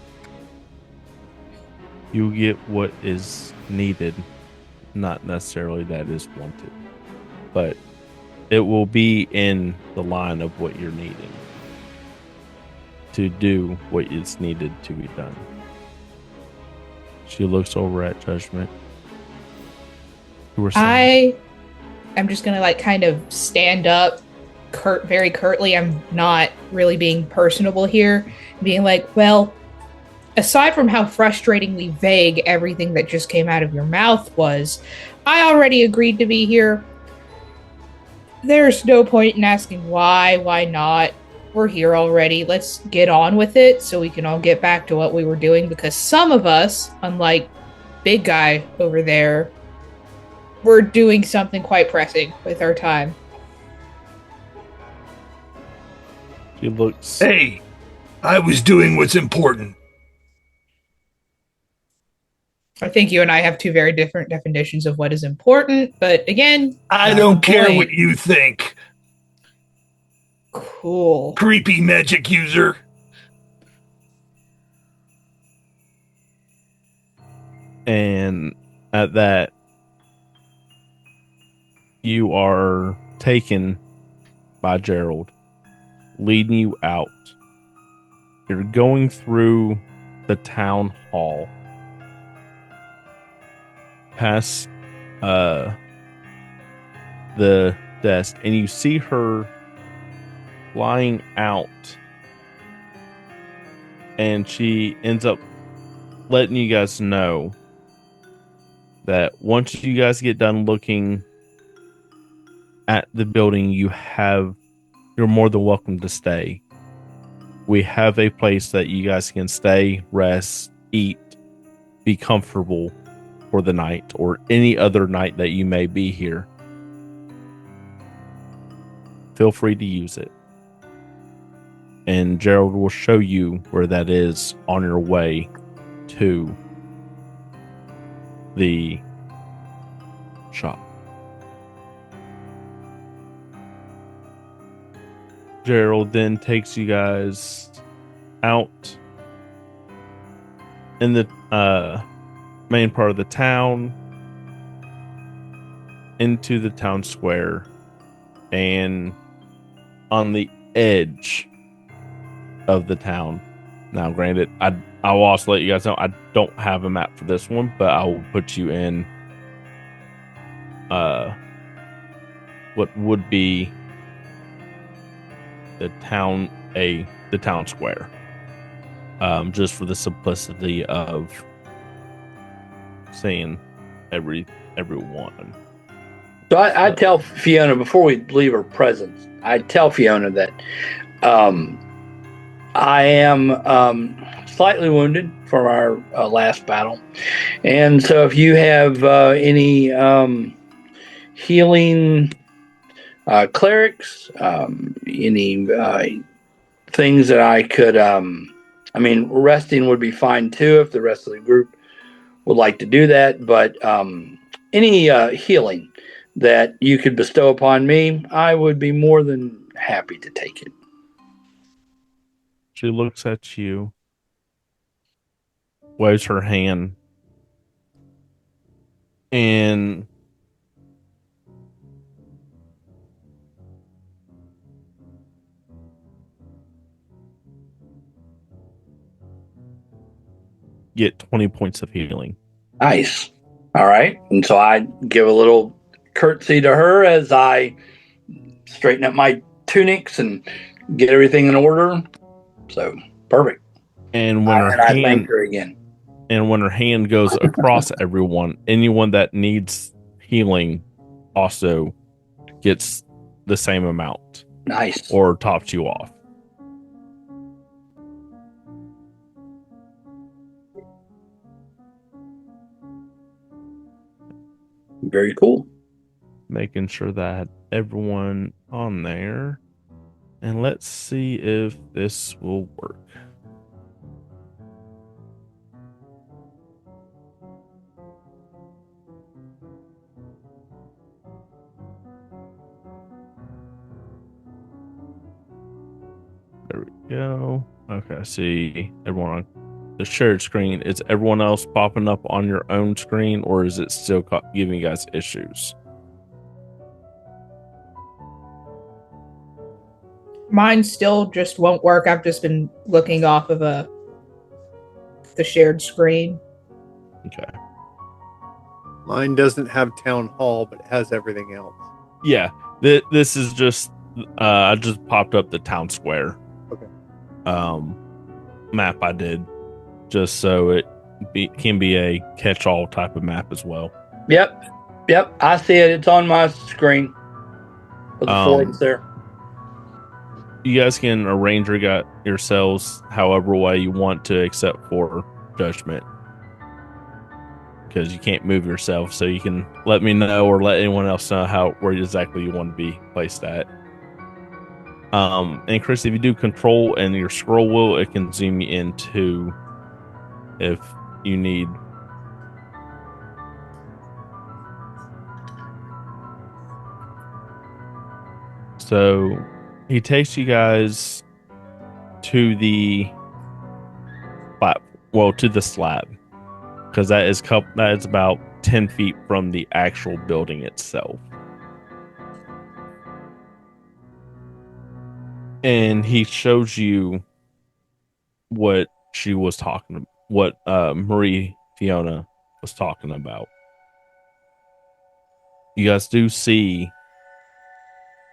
You get what is needed, not necessarily that is wanted. But it will be in the line of what you're needing to do what is needed to be done. She looks over at Judgment. I'm just gonna like kind of stand up, very curtly. I'm not really being personable here, being like, well, aside from how frustratingly vague everything that just came out of your mouth was, I already agreed to be here. There's no point in asking why not. We're here already. Let's get on with it so we can all get back to what we were doing, because some of us, unlike big guy over there, we're doing something quite pressing with our time. She looks... Hey, I was doing what's important. I think you and I have two very different definitions of what is important, but again, I don't care what you think. Cool. Creepy magic user. And at that, you are taken by Gerald, leading you out. You're going through the town hall, past the desk, and you see her flying out, and she ends up letting you guys know that once you guys get done looking at the building, you're more than welcome to stay. We have a place that you guys can stay, rest, eat, be comfortable for the night or any other night that you may be here. Feel free to use it. And Gerald will show you where that is on your way to the shop. Gerald then takes you guys out in the main part of the town, into the town square, and on the edge of the town. Now, granted, I will also let you guys know I don't have a map for this one, but I will put you in what would be the town square, just for the simplicity of seeing everyone. So I tell Fiona before we leave her presence, I tell Fiona that I am slightly wounded from our last battle, and so if you have any healing clerics, any things that I could, resting would be fine too if the rest of the group would like to do that, but any healing that you could bestow upon me, I would be more than happy to take it. She looks at you, waves her hand, and get 20 points of healing. Nice. All right. And so I give a little curtsy to her as I straighten up my tunics and get everything in order. So perfect. And when I thank her again. And when her hand goes across everyone, anyone that needs healing also gets the same amount. Nice. Or tops you off. Very cool. Making sure that everyone on there. And let's see if this will work. There we go. Okay, I see everyone on the shared screen. Is everyone else popping up on your own screen, or is it still giving you guys issues? Mine still just won't work. I've just been looking off of the shared screen. Okay. Mine doesn't have town hall, but it has everything else. Yeah. This is just I just popped up the town square. Okay. Map I did just so it can be a catch-all type of map as well. Yep. I see it. It's on my screen. With the fords there. You guys can arrange yourselves however way you want to, except for judgment, because you can't move yourself. So you can let me know or let anyone else know where exactly you want to be placed at. And Chris, if you do control and your scroll wheel, it can zoom you in too if you need. So he takes you guys to the slab, because that is about 10 feet from the actual building itself. And he shows you what she was talking about, what Marie Fiona was talking about. You guys do see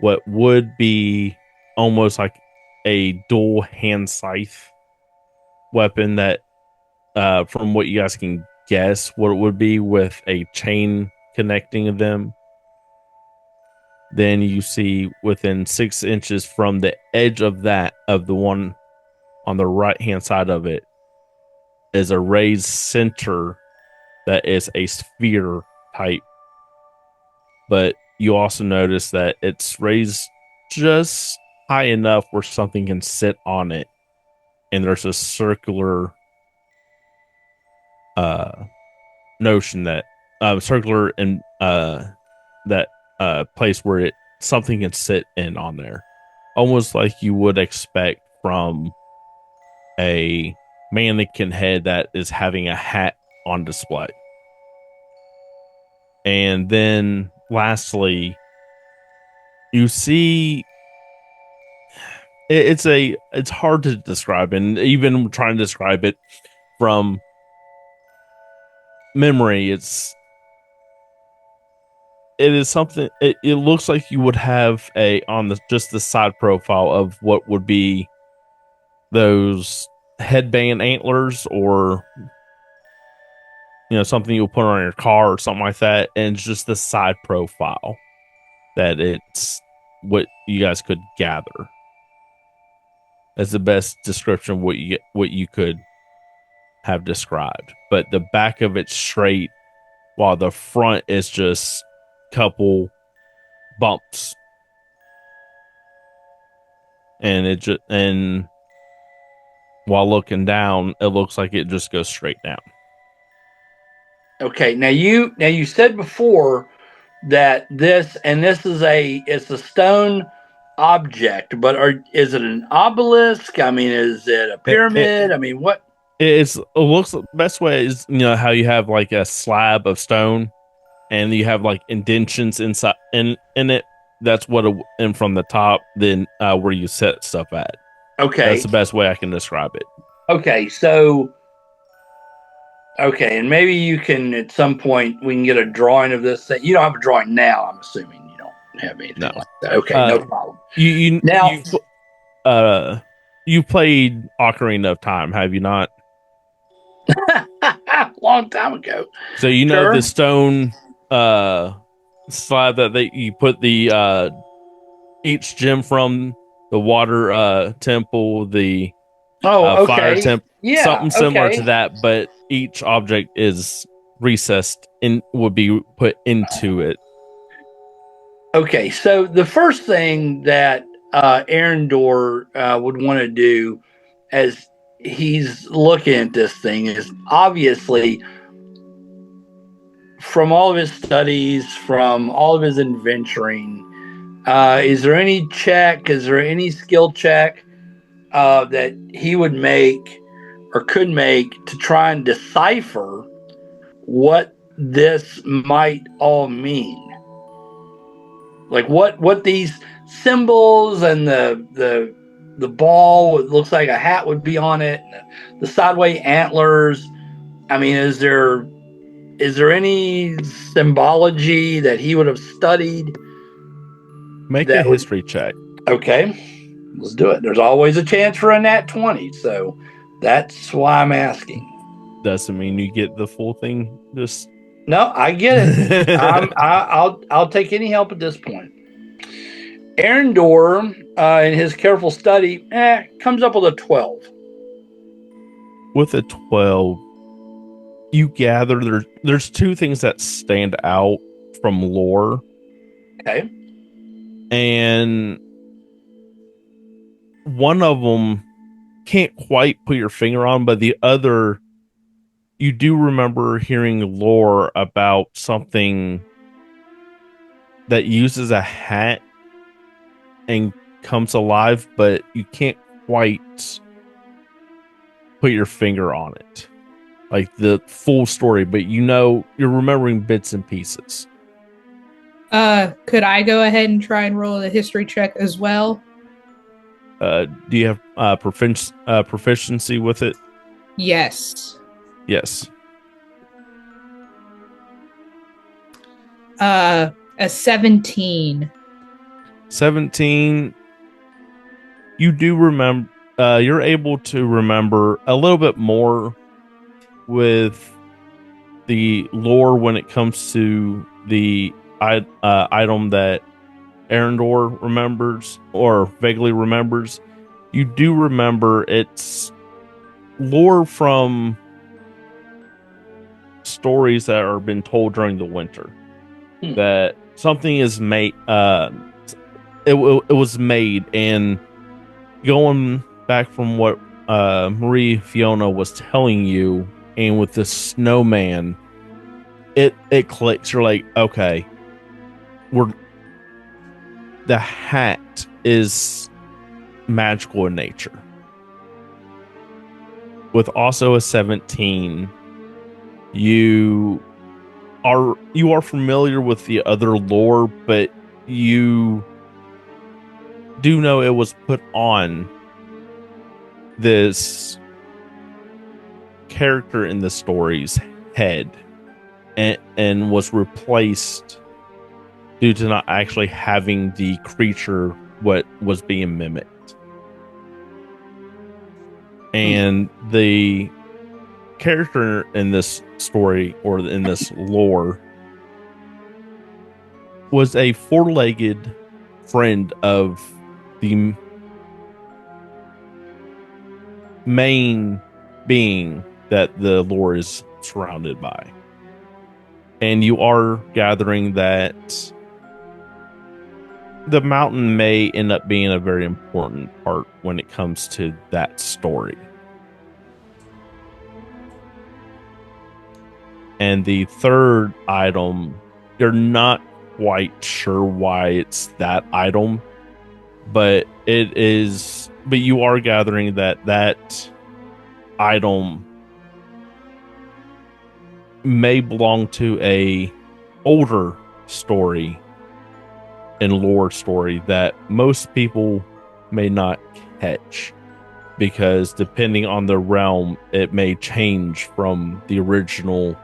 what would be almost like a dual hand scythe weapon that, from what you guys can guess, what it would be with a chain connecting them. Then you see within 6 inches from the edge of the one on the right hand side of it, is a raised center that is a sphere type. But you also notice that it's raised just high enough where something can sit on it. And there's a circular notion that circular and that place where something can sit in on there, almost like you would expect from a mannequin head that is having a hat on display. And then lastly, you see it's hard to describe, and even trying to describe it from memory, it is something. It looks like you would have on just the side profile of what would be those headband antlers, or something you'll put on your car or something like that, and it's just the side profile that it's what you guys could gather. That's the best description of what you could have described. But the back of it's straight, while the front is just couple bumps, and while looking down, it looks like it just goes straight down. Okay, now you said before that it's a stone object, but is it an obelisk? I mean, is it a pyramid? I mean, what? It looks, the best way is how you have like a slab of stone, and you have like indentions inside in it. That's and from the top, then where you set stuff at. Okay, that's the best way I can describe it. Okay, and maybe you can at some point we can get a drawing of this thing. You don't have a drawing now, I'm assuming. You don't have anything like that. Okay, no problem. You played Ocarina of Time, have you not? Long time ago. So the stone slab that you put the each gem from, the water temple, the fire temple, something similar to that, but each object is recessed and would be put into it. Okay, so the first thing that Arendor would want to do as he's looking at this thing is, obviously, from all of his studies, from all of his adventuring, is there any skill check that he would make or could make to try and decipher what this might all mean? Like what these symbols and the ball. It looks like a hat would be on it. And the sideway antlers. I mean, is there any symbology that he would have studied? Make a history check. Okay, let's do it. There's always a chance for a nat 20, so that's why I'm asking. Doesn't mean you get the full thing. Just no, I get it. I'll take any help at this point. Arendor, in his careful study, comes up with a 12. With a 12, you gather there's two things that stand out from lore. Okay. And one of them can't quite put your finger on, but the other, you do remember hearing lore about something that uses a hat and comes alive, but you can't quite put your finger on it. Like the full story, but you're remembering bits and pieces. Could I go ahead and try and roll a history check as well? Do you have proficiency with it? Yes. Yes. A 17. 17. You do remember. You're able to remember a little bit more with the lore when it comes to the item that Arendor remembers or vaguely remembers. You do remember it's lore from stories that are been told during the winter. That something is made. It was made, and going back from what Marie Fiona was telling you, and with the snowman, it clicks. You're like, okay, the hat is magical in nature. With also a 17, you are familiar with the other lore, but you do know it was put on this character in the story's head and was replaced due to not actually having the creature what was being mimicked. And the character in this story or in this lore was a four-legged friend of the main being that the lore is surrounded by. And you are gathering that the mountain may end up being a very important part when it comes to that story. And the third item, you're not quite sure why it's that item, but you are gathering that item may belong to a older story and lore story that most people may not catch, because depending on the realm, it may change from the original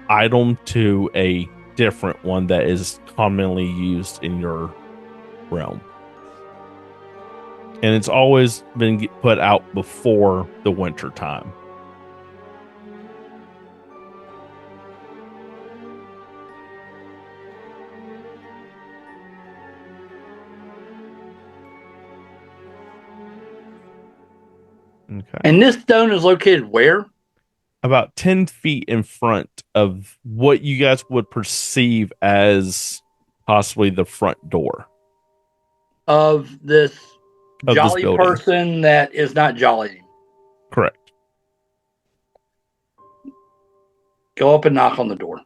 item to a different one that is commonly used in your realm. And it's always been put out before the winter time. Okay. And this stone is located where? About 10 feet in front of what you guys would perceive as possibly the front door of this jolly building. Person that is not jolly. Correct. Go up and knock on the door.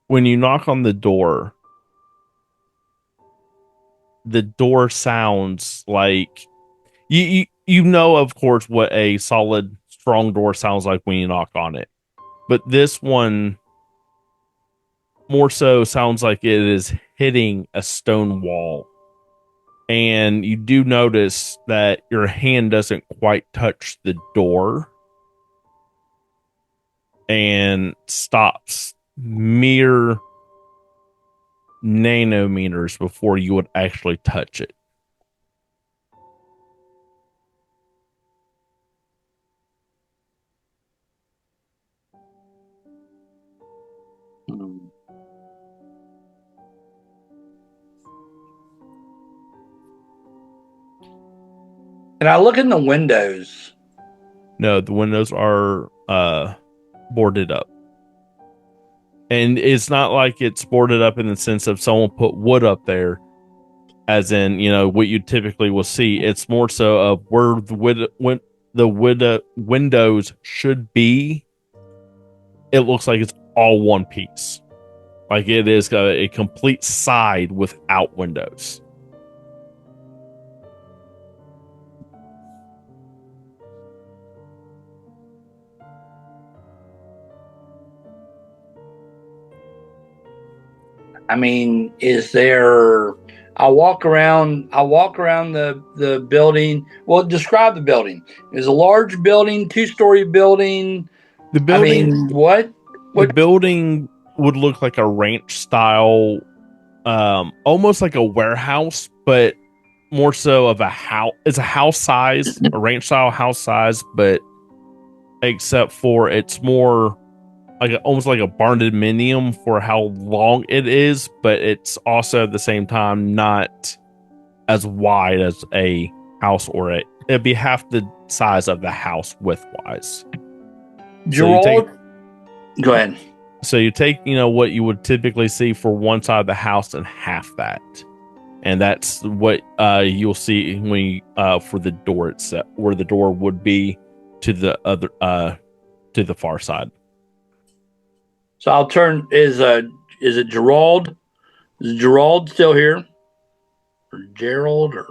When you knock on the door sounds like you know, of course, what a solid, strong door sounds like when you knock on it. but this one more so sounds like it is hitting a stone wall. And you do notice that your hand doesn't quite touch the door and stops mere nanometers before you would actually touch it. And I look in the windows. No, the windows are boarded up. And it's not like it's boarded up in the sense of someone put wood up there, as in, you know, what you typically will see. It's more so of where the windows should be. It looks like it's all one piece. Like it is a complete side without windows. I mean, is there? I'll walk around the building. Well, describe the building. It's a large building, 2-story building. The building. I mean, what? The building would look like a ranch style, almost like a warehouse, but more so of a house. It's a house size, a ranch style house size, but except for it's more like almost like a barndominium for how long it is, but it's also at the same time not as wide as a house, or it'd be half the size of the house width-wise. Gerald, go ahead. So you take, you know, what you would typically see for one side of the house and half that, and that's what you'll see when you, for the door itself, where the door would be to the other to the far side. So I'll turn. Is it Gerald? Is Gerald still here? Or Gerald or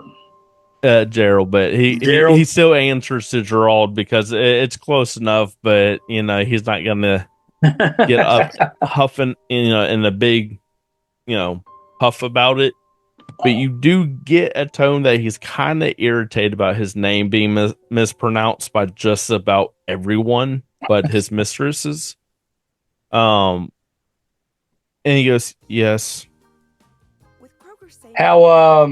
Gerald, but he still answers to Gerald because it's close enough. But you know, he's not gonna get up huffing, you know, in a big, you know, huff about it. But you do get a tone that he's kind of irritated about his name being mispronounced by just about everyone but his mistresses. And he goes, yes. How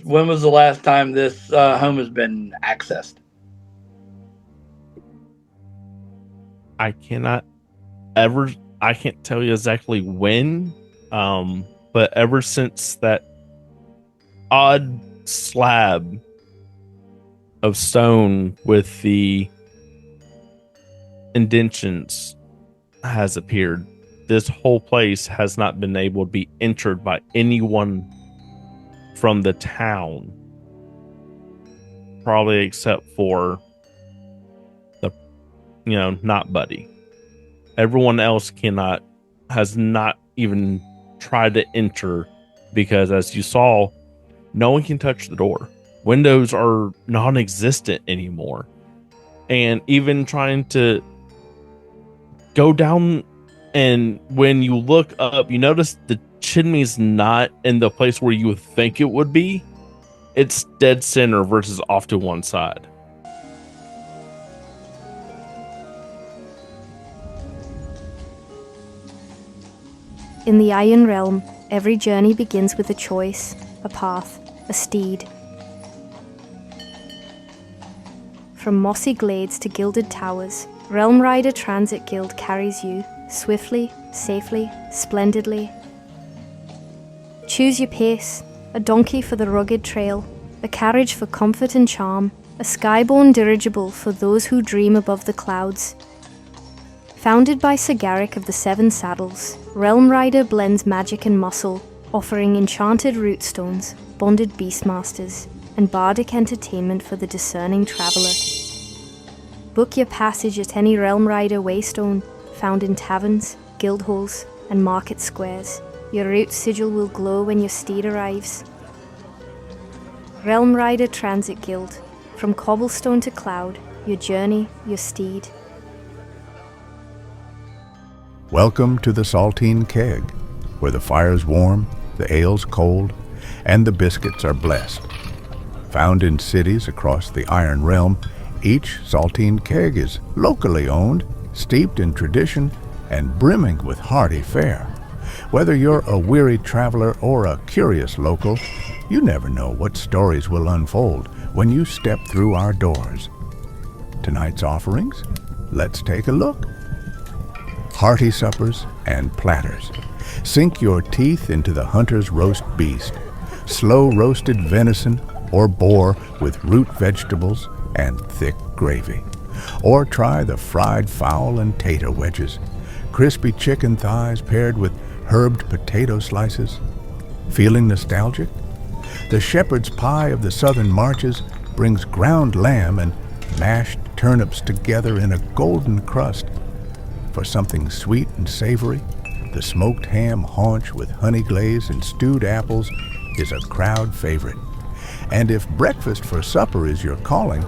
when was the last time this home has been accessed? I can't tell you exactly when, but ever since that odd slab of stone with the indentions has appeared, this whole place has not been able to be entered by anyone from the town, probably except for the, you know, not Buddy. Everyone else has not even tried to enter, because as you saw, no one can touch the door. Windows are non-existent anymore, and even trying to go down, and when you look up, you notice the chimney's not in the place where you would think it would be. It's dead center versus off to one side. In the Iron Realm, every journey begins with a choice, a path, a steed. From mossy glades to gilded towers, Realm Rider Transit Guild carries you swiftly, safely, splendidly. Choose your pace, a donkey for the rugged trail, a carriage for comfort and charm, a skyborne dirigible for those who dream above the clouds. Founded by Sir Garrick of the Seven Saddles, Realm Rider blends magic and muscle, offering enchanted root stones, bonded beastmasters, and bardic entertainment for the discerning traveller. Book your passage at any Realm Rider waystone, found in taverns, guild halls, and market squares. Your route sigil will glow when your steed arrives. Realm Rider Transit Guild. From cobblestone to cloud, your journey, your steed. Welcome to the Saltine Keg, where the fire's warm, the ale's cold, and the biscuits are blessed. Found in cities across the Iron Realm, each Saltine Keg is locally owned, steeped in tradition, and brimming with hearty fare. Whether you're a weary traveler or a curious local, you never know what stories will unfold when you step through our doors. Tonight's offerings? Let's take a look. Hearty suppers and platters. Sink your teeth into the hunter's roast beast, slow roasted venison or boar with root vegetables and thick gravy. Or try the fried fowl and tater wedges, crispy chicken thighs paired with herbed potato slices. Feeling nostalgic? The shepherd's pie of the southern marches brings ground lamb and mashed turnips together in a golden crust. For something sweet and savory, the smoked ham haunch with honey glaze and stewed apples is a crowd favorite. And if breakfast for supper is your calling,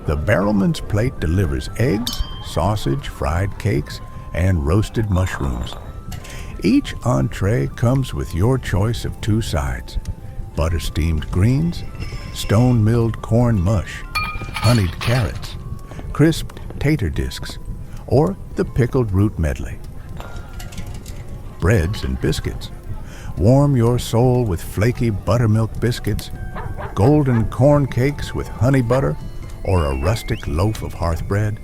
the Barrelman's plate delivers eggs, sausage, fried cakes, and roasted mushrooms. Each entree comes with your choice of 2 sides: butter-steamed greens, stone-milled corn mush, honeyed carrots, crisped tater discs, or the pickled root medley. Breads and biscuits. Warm your soul with flaky buttermilk biscuits, golden corn cakes with honey butter, or a rustic loaf of hearth bread.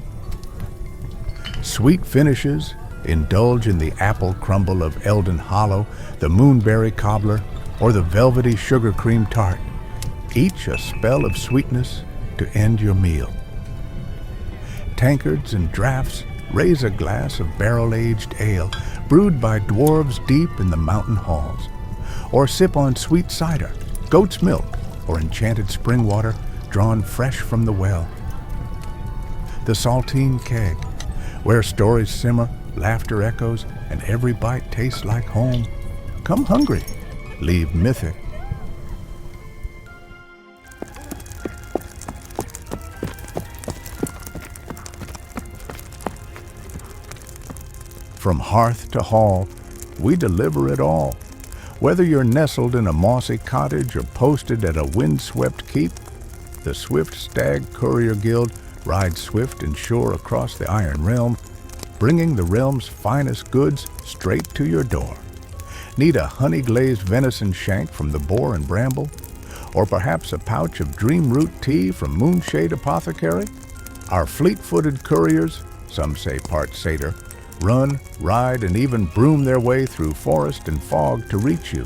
Sweet finishes. Indulge in the apple crumble of Eldon Hollow, the moonberry cobbler, or the velvety sugar cream tart. Each a spell of sweetness to end your meal. Tankards and draughts. Raise a glass of barrel-aged ale brewed by dwarves deep in the mountain halls. Or sip on sweet cider, goat's milk, or enchanted spring water drawn fresh from the well. The Saltine Keg, where stories simmer, laughter echoes, and every bite tastes like home. Come hungry, leave mythic. From hearth to hall, we deliver it all. Whether you're nestled in a mossy cottage or posted at a windswept keep, the Swift Stag Courier Guild rides swift and sure across the Iron Realm, bringing the realm's finest goods straight to your door. Need a honey-glazed venison shank from the boar and bramble? Or perhaps a pouch of dream root tea from Moonshade Apothecary? Our fleet-footed couriers, some say part satyr, run, ride, and even broom their way through forest and fog to reach you.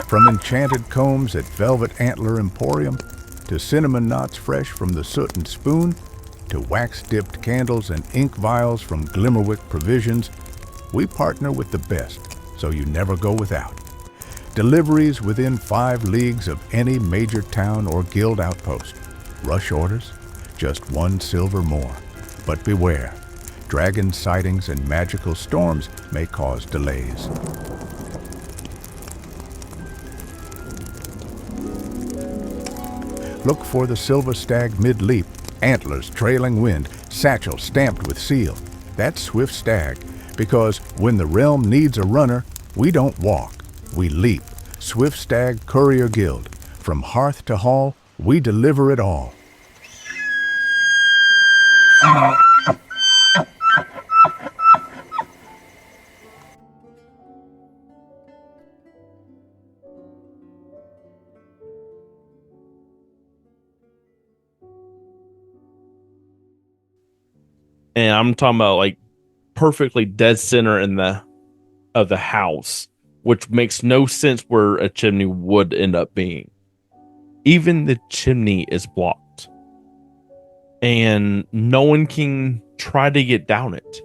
From enchanted combs at Velvet Antler Emporium, to cinnamon knots fresh from the Soot and Spoon, to wax-dipped candles and ink vials from Glimmerwick Provisions, we partner with the best, so you never go without. Deliveries within 5 leagues of any major town or guild outpost. Rush orders, just 1 silver more. But beware, dragon sightings and magical storms may cause delays. Look for the Silver Stag mid-leap, antlers trailing wind, satchel stamped with seal. That's Swift Stag, because when the realm needs a runner, we don't walk, we leap. Swift Stag Courier Guild. From hearth to hall, we deliver it all. And I'm talking about like perfectly dead center in of the house, which makes no sense where a chimney would end up being. Even the chimney is blocked, and no one can try to get down it.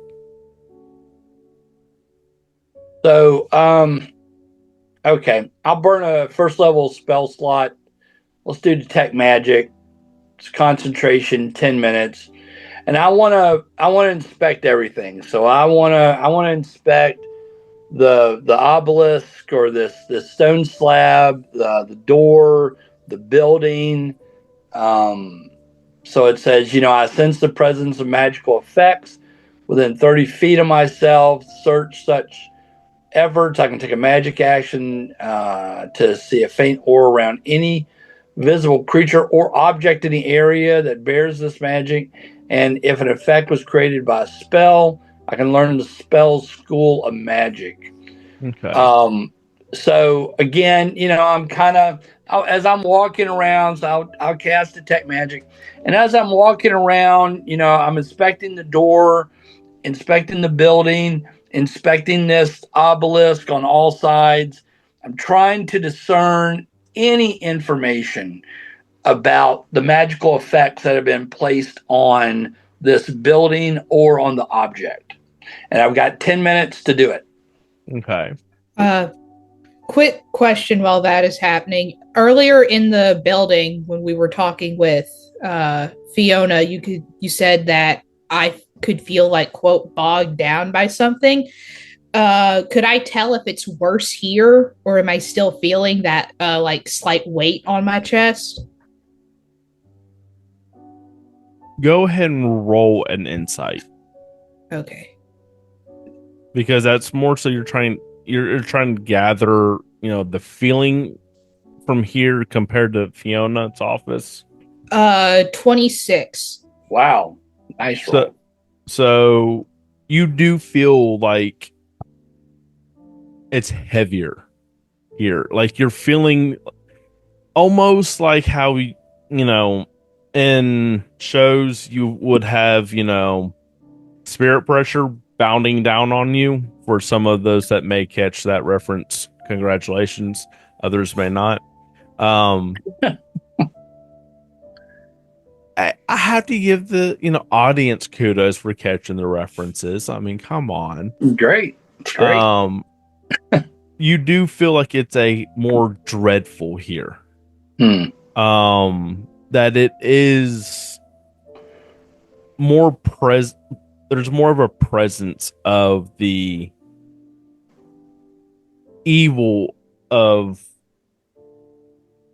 So, okay, I'll burn a first level spell slot. Let's do detect magic. It's concentration, 10 minutes. And I want to inspect everything. So I want to inspect the obelisk or this stone slab, the door, the building. So it says, I sense the presence of magical effects within 30 feet of myself. Search such efforts. I can take a magic action to see a faint aura around any visible creature or object in the area that bears this magic. And if an effect was created by a spell, I can learn the spell school of magic. Okay. So again, I'm kind of, as I'm walking around, so I'll cast detect magic, and as I'm walking around, I'm inspecting the door, inspecting the building, inspecting this obelisk on all sides. I'm trying to discern any information about the magical effects that have been placed on this building or on the object. And I've got 10 minutes to do it. Okay. Quick question while that is happening. Earlier in the building, when we were talking with Fiona, you said that I could feel like, quote, bogged down by something. Could I tell if it's worse here, or am I still feeling that like slight weight on my chest? Go ahead and roll an insight, Okay. because that's more so you're trying to gather, the feeling from here compared to Fiona's office. 26. Wow. Nice roll. So you do feel like it's heavier here. Like you're feeling almost like how, in shows you would have, spirit pressure bounding down on you. For some of those that may catch that reference, congratulations. Others may not. I have to give the audience kudos for catching the references. I mean, come on. Great. It's great. You do feel like it's a more dreadful here. That it is more there's more of a presence of the evil of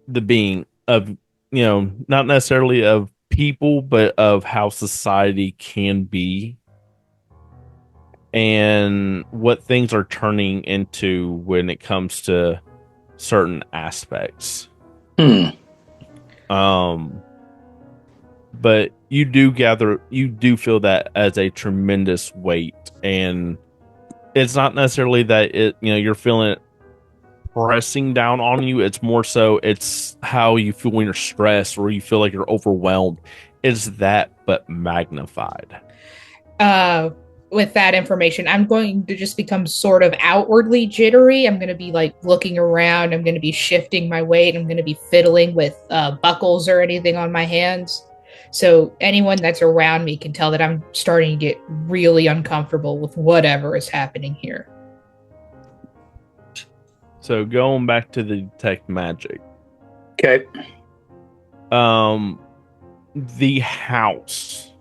the being of, not necessarily of people, but of how society can be and what things are turning into when it comes to certain aspects. But you do feel that as a tremendous weight, and it's not necessarily that you're feeling it pressing down on you. It's more so it's how you feel when you're stressed or you feel like you're overwhelmed. It's that, but magnified. With that information, I'm going to just become sort of outwardly jittery. I'm going to be like looking around. I'm going to be shifting my weight. I'm going to be fiddling with buckles or anything on my hands. So anyone that's around me can tell that I'm starting to get really uncomfortable with whatever is happening here. So going back to the detect magic. Okay. The house.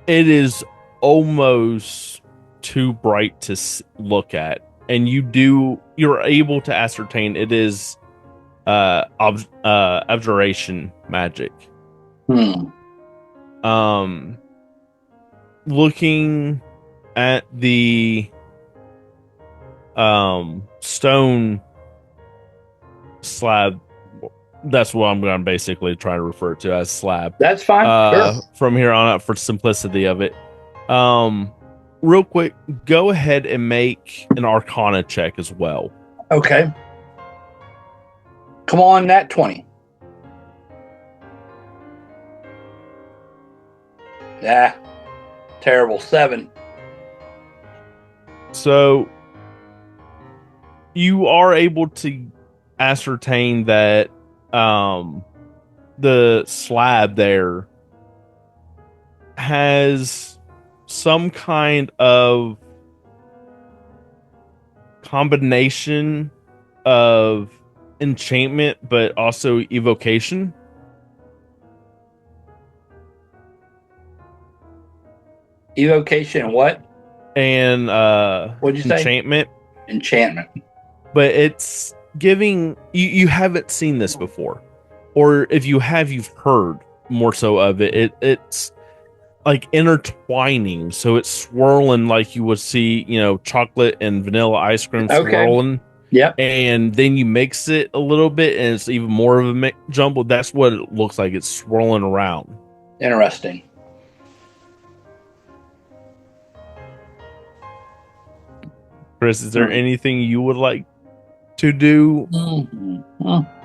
It is almost too bright to look at, and you're able to ascertain it is abjuration magic. Looking at the stone slab, that's what I'm going to basically try to refer to as slab. That's fine. Sure. From here on out, for simplicity of it. Real quick, go ahead and make an Arcana check as well. Okay. Come on, nat 20. Terrible. 7. So you are able to ascertain that the slab there has some kind of combination of enchantment, but also evocation. Evocation and what? and What'd you say? enchantment. Enchantment. But it's giving you haven't seen this before, or if you have, you've heard more so of it. It's like intertwining, so it's swirling like you would see, chocolate and vanilla ice cream swirling. Yep. And then you mix it a little bit, and it's even more of a jumble. That's what it looks like. It's swirling around. Interesting. Chris, is there anything you would like to do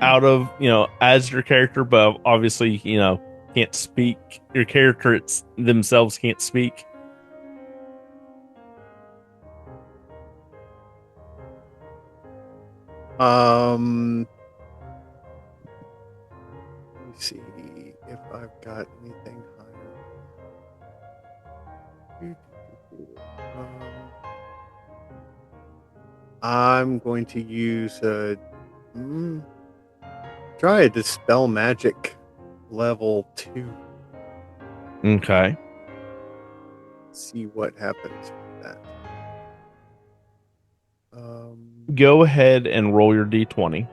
out of, as your character, but obviously, can't speak? Your character themselves can't speak. Let me see if I've got anything higher. I'm going to use try a Dispel Magic level 2. Okay. See what happens with that. Go ahead and roll your d20.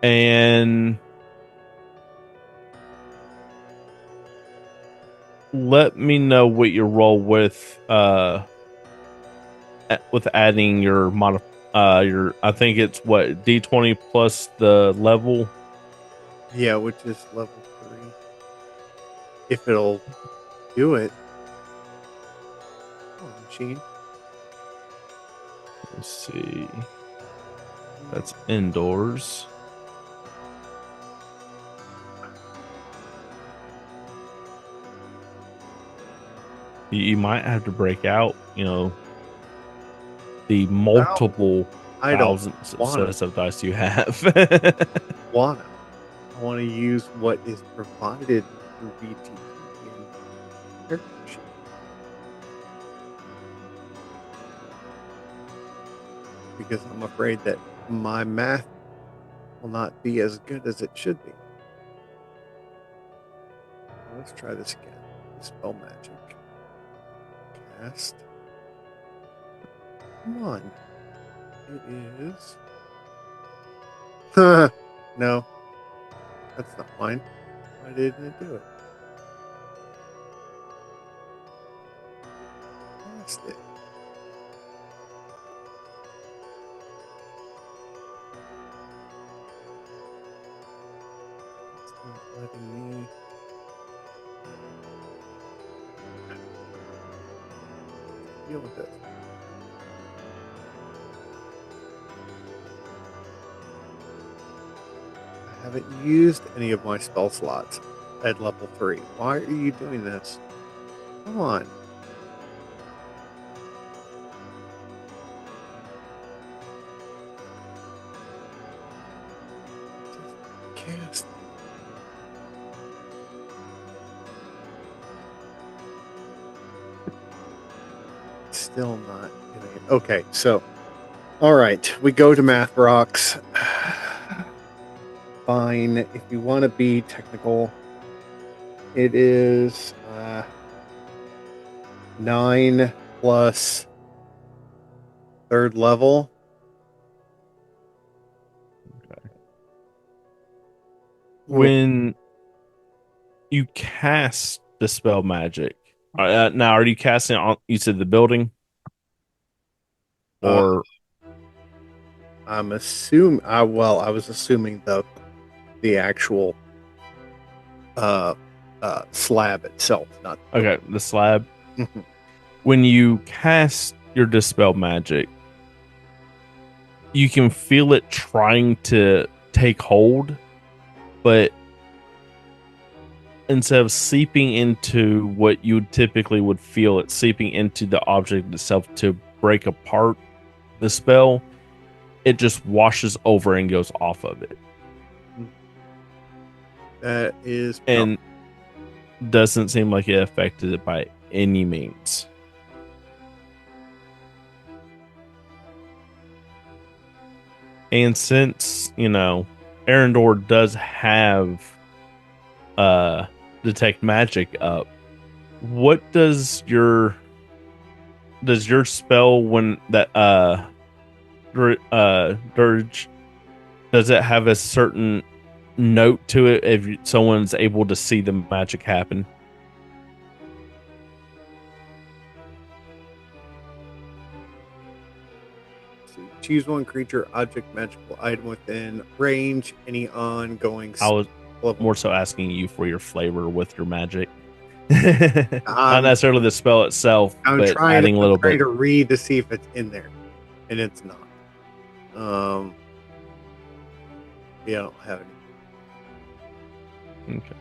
And let me know what you roll with adding your I think it's what, d20 plus the level. Yeah, which is level 3. If it'll do it. Oh, machine. Let's see. That's indoors. You might have to break out, the multiple thousands of sets of dice you have. I want to use what is provided through VTT in character sheet. Because I'm afraid that my math will not be as good as it should be. Let's try this again. Dispel Magic. Cast. Come on. It is. No. That's not mine. Why didn't it do it? Cast it. It's not letting me. Deal with it. I haven't used any of my spell slots at level 3. Why are you doing this? Come on. Just cast. Still not doing it. Okay, so, all right, we go to Math Rocks. Fine. If you want to be technical, it is 9 plus 3rd level. Okay. When you cast Dispel Magic, now are you casting on? You said the building, or I'm assuming. I was assuming the actual slab itself, not the slab. When you cast your Dispel Magic, you can feel it trying to take hold, but instead of seeping into what you typically would feel, it's seeping into the object itself to break apart the spell. It just washes over and goes off of it. That is, and doesn't seem like it affected it by any means. And since, Arendor does have detect magic up. What does your spell when that dirge, does it have a certain note to it if someone's able to see the magic happen? Choose one creature, object, magical item within range. Any ongoing. I was more so asking you for your flavor with your magic. Not necessarily the spell itself, but adding a little bit. I'm trying to read to see if it's in there, and it's not. Yeah, I don't have any. Okay.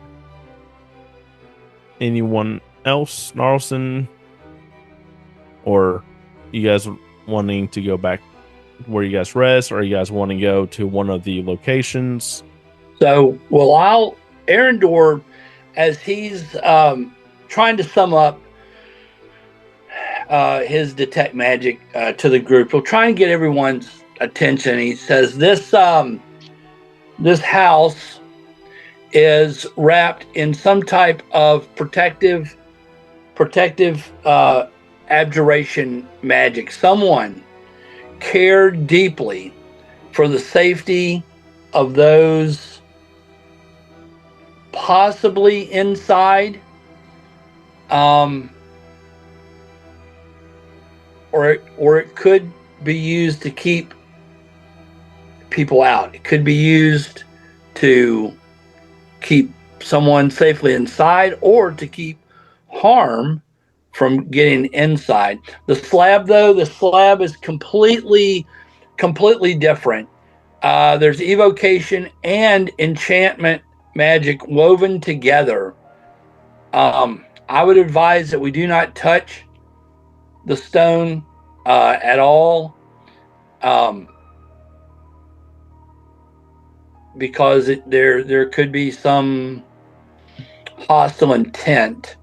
Anyone else, Gnarlson? Or you guys wanting to go back where you guys rest, or you guys want to go to one of the locations? So, Arendor, as he's trying to sum up his detect magic to the group, he'll try and get everyone's attention. He says, this house is wrapped in some type of protective abjuration magic. Someone cared deeply for the safety of those possibly inside, or it could be used to keep people out. It could be used to keep someone safely inside, or to keep harm from getting inside. The slab is completely different. There's evocation and enchantment magic woven together. I would advise that we do not touch the stone at all, because there could be some hostile intent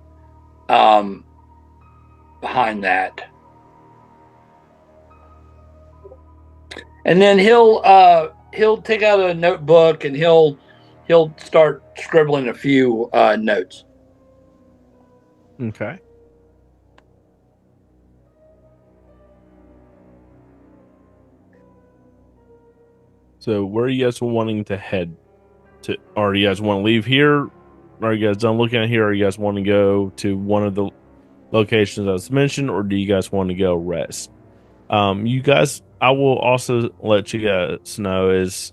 behind that. And then he'll take out a notebook and he'll start scribbling a few notes. Okay. So where are you guys wanting to head to? Or do you guys want to leave here? Are you guys done looking at here? Or you guys want to go to one of the locations I was mentioned? Or do you guys want to go rest? You guys, I will also let you guys know is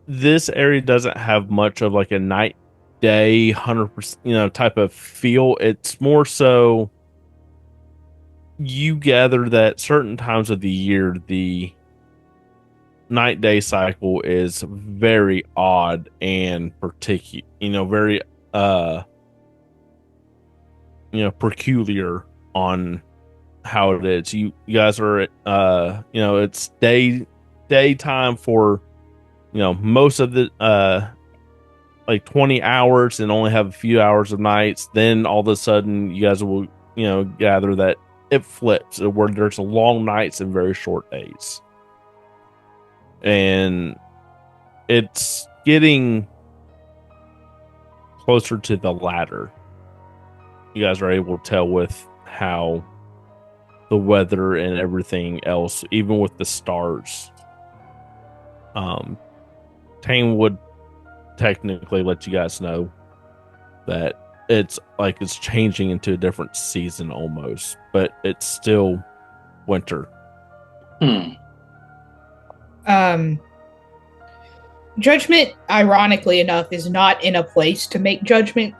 this area doesn't have much of like a night day 100% type of feel. It's more so you gather that certain times of the year the night day cycle is very odd and particular, very peculiar on how it is. You guys are it's daytime for most of the like 20 hours and only have a few hours of nights. Then all of a sudden you guys will gather that it flips where there's long nights and very short days, and it's getting closer to the latter. You guys are able to tell with how the weather and everything else, even with the stars. Tane would technically let you guys know that it's changing into a different season almost, but it's still winter. Judgment, ironically enough, is not in a place to make judgment,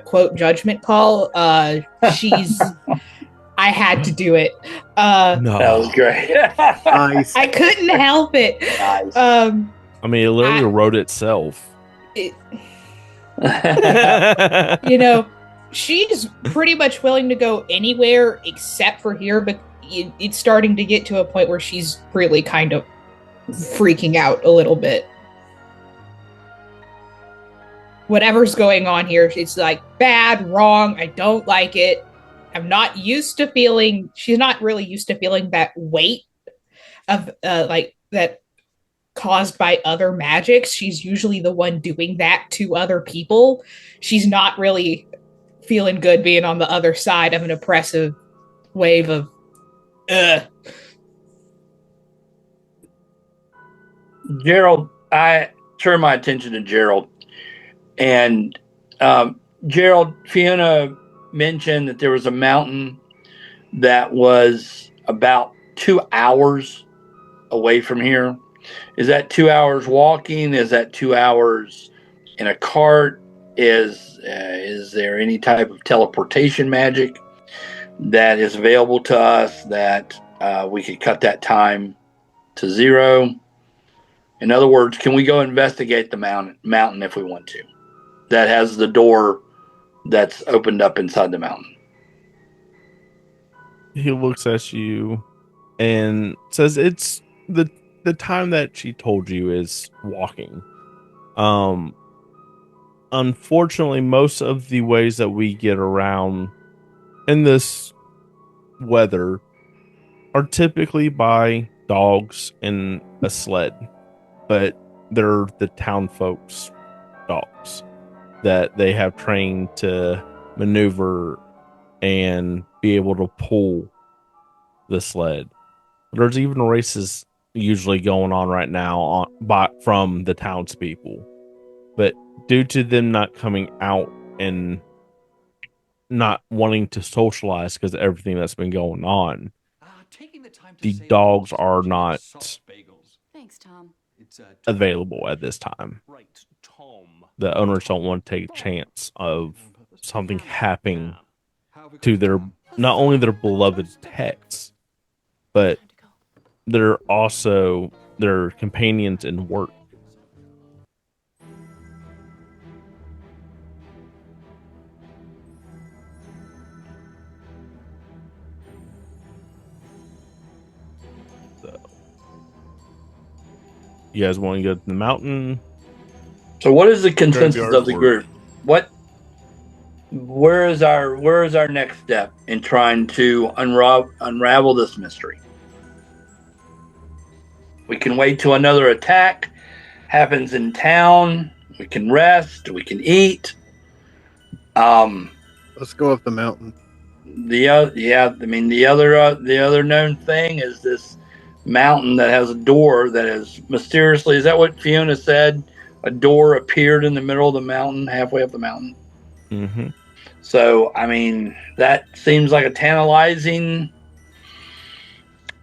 quote, judgment call. She's... I had to do it. No. That was great. Nice. I couldn't help it. Nice. I mean, it literally wrote itself. She's pretty much willing to go anywhere except for here, but it's starting to get to a point where she's really kind of freaking out a little bit. Whatever's going on here, it's like bad, wrong, I don't like it. I'm not used to feeling, she's not really used to feeling that weight of like that caused by other magics. She's usually the one doing that to other people. She's not really feeling good being on the other side of an oppressive wave of Gerald, I turn my attention to Gerald. And Gerald, Fiona mentioned that there was a mountain that was about 2 hours away from here. Is that 2 hours walking? Is that 2 hours in a cart? Is there any type of teleportation magic that is available to us that we could cut that time to zero? In other words, can we go investigate the mountain if we want to? That has the door that's opened up inside the mountain. He looks at you and says it's the time that she told you is walking. Unfortunately, most of the ways that we get around in this weather are typically by dogs and a sled, but they're the town folks' dogs that they have trained to maneuver and be able to pull the sled. There's even races usually going on right now from the townspeople, but due to them not coming out and not wanting to socialize because of everything that's been going on, the dogs are not available at this time. The owners don't want to take a chance of something happening to their not only their beloved pets, but they're also their companions in work. So, you guys want to go to the mountain? So, what is the consensus of the group? Where is our next step in trying to unravel this mystery? We can wait till another attack happens in town. We can rest. We can eat. Let's go up the mountain. The other known thing is this mountain that has a door that is mysteriously. Is that what Fiona said? A door appeared in the middle of the mountain, halfway up the mountain. Mm-hmm. So, I mean, that seems like a tantalizing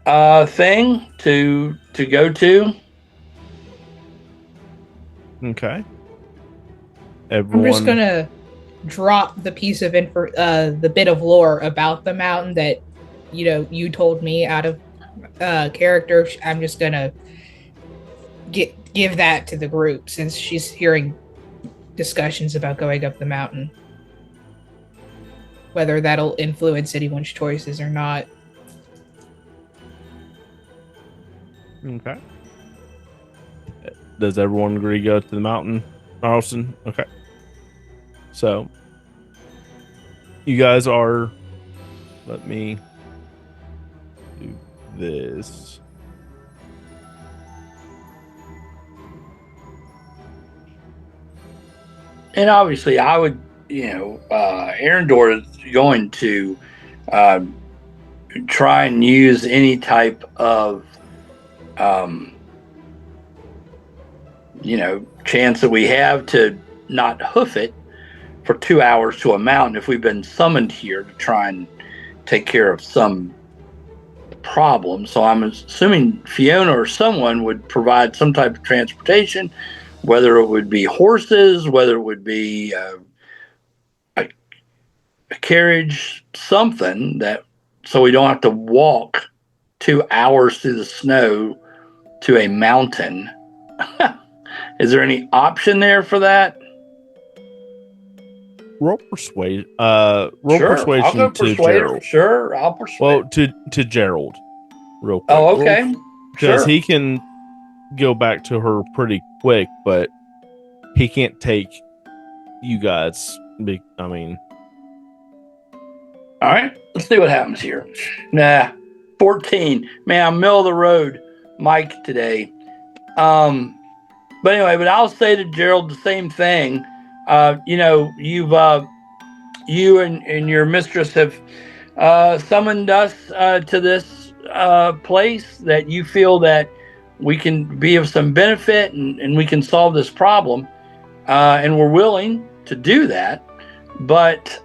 thing to go to. Okay. I'm just gonna drop the piece of the bit of lore about the mountain that you told me out of character. I'm just gonna give that to the group since she's hearing discussions about going up the mountain. Whether that'll influence anyone's choices or not. Okay. Does everyone agree to go to the mountain, Carlson? Okay. So, you guys are... Let me do this. And obviously, I would... Arendor is going to try and use any type of, chance that we have to not hoof it for 2 hours to a mountain if we've been summoned here to try and take care of some problem. So I'm assuming Fiona or someone would provide some type of transportation, whether it would be horses, whether it would be a carriage, something that so we don't have to walk 2 hours through the snow to a mountain. Is there any option there for that? Roll persuasion. Persuasion to Gerald. Sure, I'll persuade. Well, to Gerald, real quick. Oh, okay. Because he can go back to her pretty quick, but he can't take you guys. All right, let's see what happens here. 14. Man, I'm middle of the road, Mike, today. But anyway, but I'll say to Gerald the same thing. You and your mistress have summoned us to this place that you feel that we can be of some benefit and we can solve this problem. And we're willing to do that. But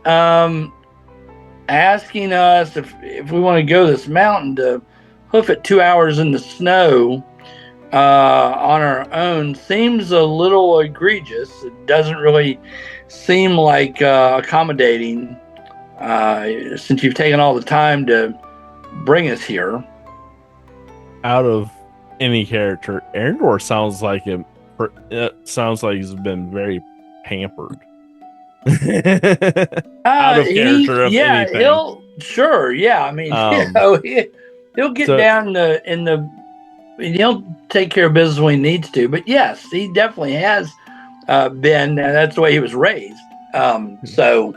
asking us if we want to go this mountain to hoof it 2 hours in the snow on our own seems a little egregious. It doesn't really seem like accommodating since you've taken all the time to bring us here. Out of any character, Arendor sounds like he's been very pampered. Out of character of anything. I mean, he'll get down he'll take care of business when he needs to. But yes, he definitely has been, and that's the way he was raised. So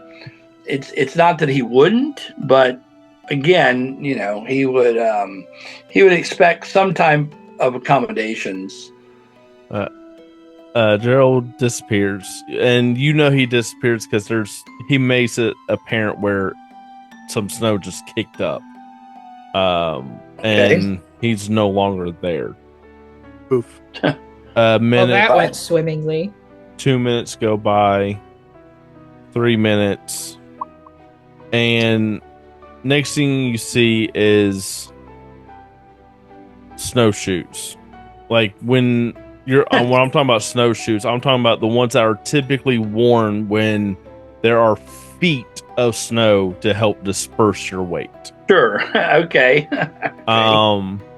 it's not that he wouldn't, but again, he would expect some type of accommodations. Gerald disappears, and he disappears because he makes it apparent where some snow just kicked up, and he's no longer there. Oof. A minute. Well, that went swimmingly. 2 minutes go by. 3 minutes, and next thing you see is snowshoes. Like when I'm talking about snowshoes, I'm talking about the ones that are typically worn when there are feet of snow to help disperse your weight. Sure. Okay.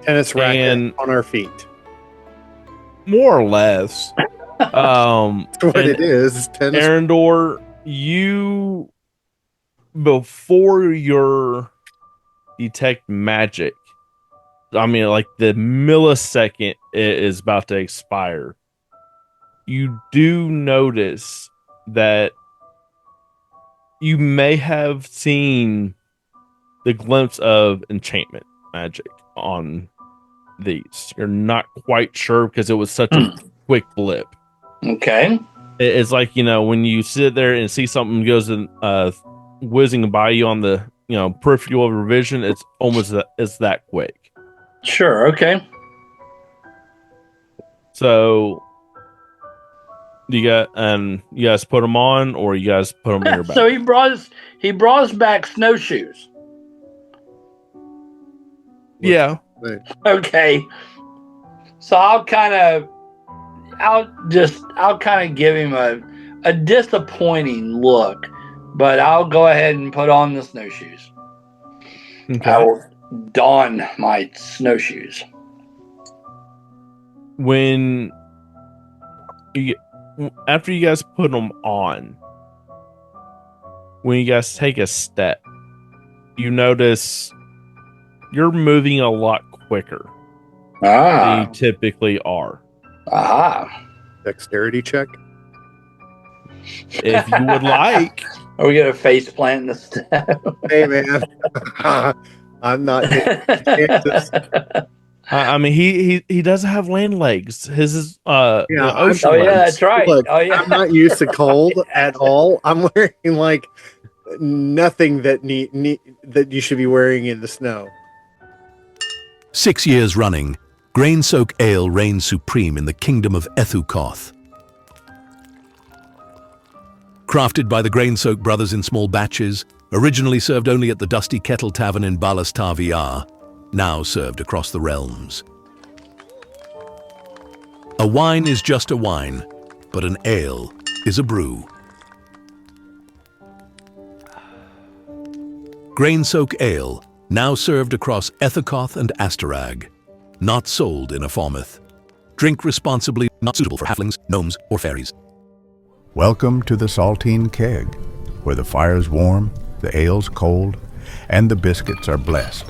Tennis racket on our feet. More or less. That's what it is. Tennis. Arendor, before your detect magic, I mean, like the millisecond is about to expire, you do notice that you may have seen the glimpse of enchantment magic on these. You're not quite sure because it was such a quick blip. Okay. It's like, when you sit there and see something goes in, whizzing by you on the peripheral of your vision, it's almost it's that quick. Sure. Okay. So you guys put them on, or you guys put them in your back? So he brought us back snowshoes. Yeah. Okay. So I'll kind of give him a disappointing look, but I'll go ahead and put on the snowshoes. Okay. I will don my snowshoes. After you guys put them on, when you guys take a step, you notice you're moving a lot quicker than you typically are. Dexterity check. If you would like. Are we gonna face plant in the snow? Hey man, I'm not Kansas. I mean, he doesn't have land legs. His is legs. ocean Yeah, that's right. Look, I'm not used to cold at all. I'm wearing like nothing that that you should be wearing in the snow. 6 years running, Grain-Soak Ale reigns supreme in the kingdom of Ethukoth. Crafted by the Grain-Soak brothers in small batches, originally served only at the Dusty Kettle Tavern in Balastar VR, now served across the realms. A wine is just a wine, but an ale is a brew. Grain-Soak Ale, now served across Ethukoth and Astarag, not sold in Aformith. Drink responsibly, not suitable for halflings, gnomes, or fairies. Welcome to the Saltine Keg, where the fire's warm, the ale's cold, and the biscuits are blessed.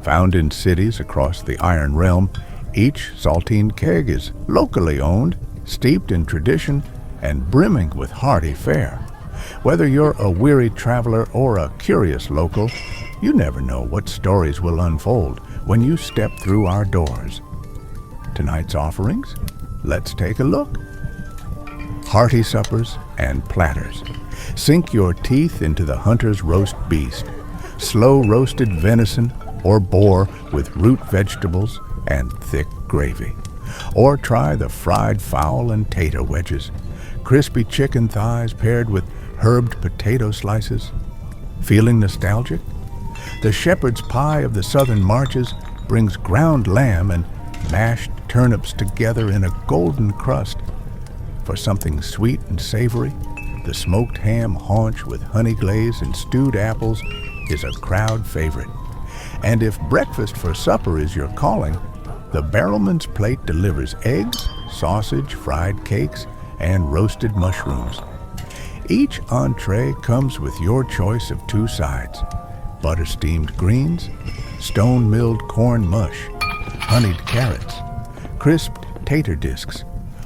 Found in cities across the Iron Realm, each Saltine Keg is locally owned, steeped in tradition, and brimming with hearty fare. Whether you're a weary traveler or a curious local, you never know what stories will unfold when you step through our doors. tonight's offerings? Let's take a look. Hearty suppers and platters. Sink your teeth into the hunter's roast beast, slow roasted venison or boar with root vegetables and thick gravy. Or try the fried fowl and tater wedges, crispy chicken thighs paired with herbed potato slices. Feeling nostalgic? The shepherd's pie of the southern marches brings ground lamb and mashed turnips together in a golden crust. For something sweet and savory, the smoked ham haunch with honey glaze and stewed apples is a crowd favorite. And if breakfast for supper is your calling, the barrelman's plate delivers eggs, sausage, fried cakes, and roasted mushrooms. Each entree comes with your choice of 2 sides: butter-steamed greens, stone-milled corn mush, honeyed carrots, crisped tater discs,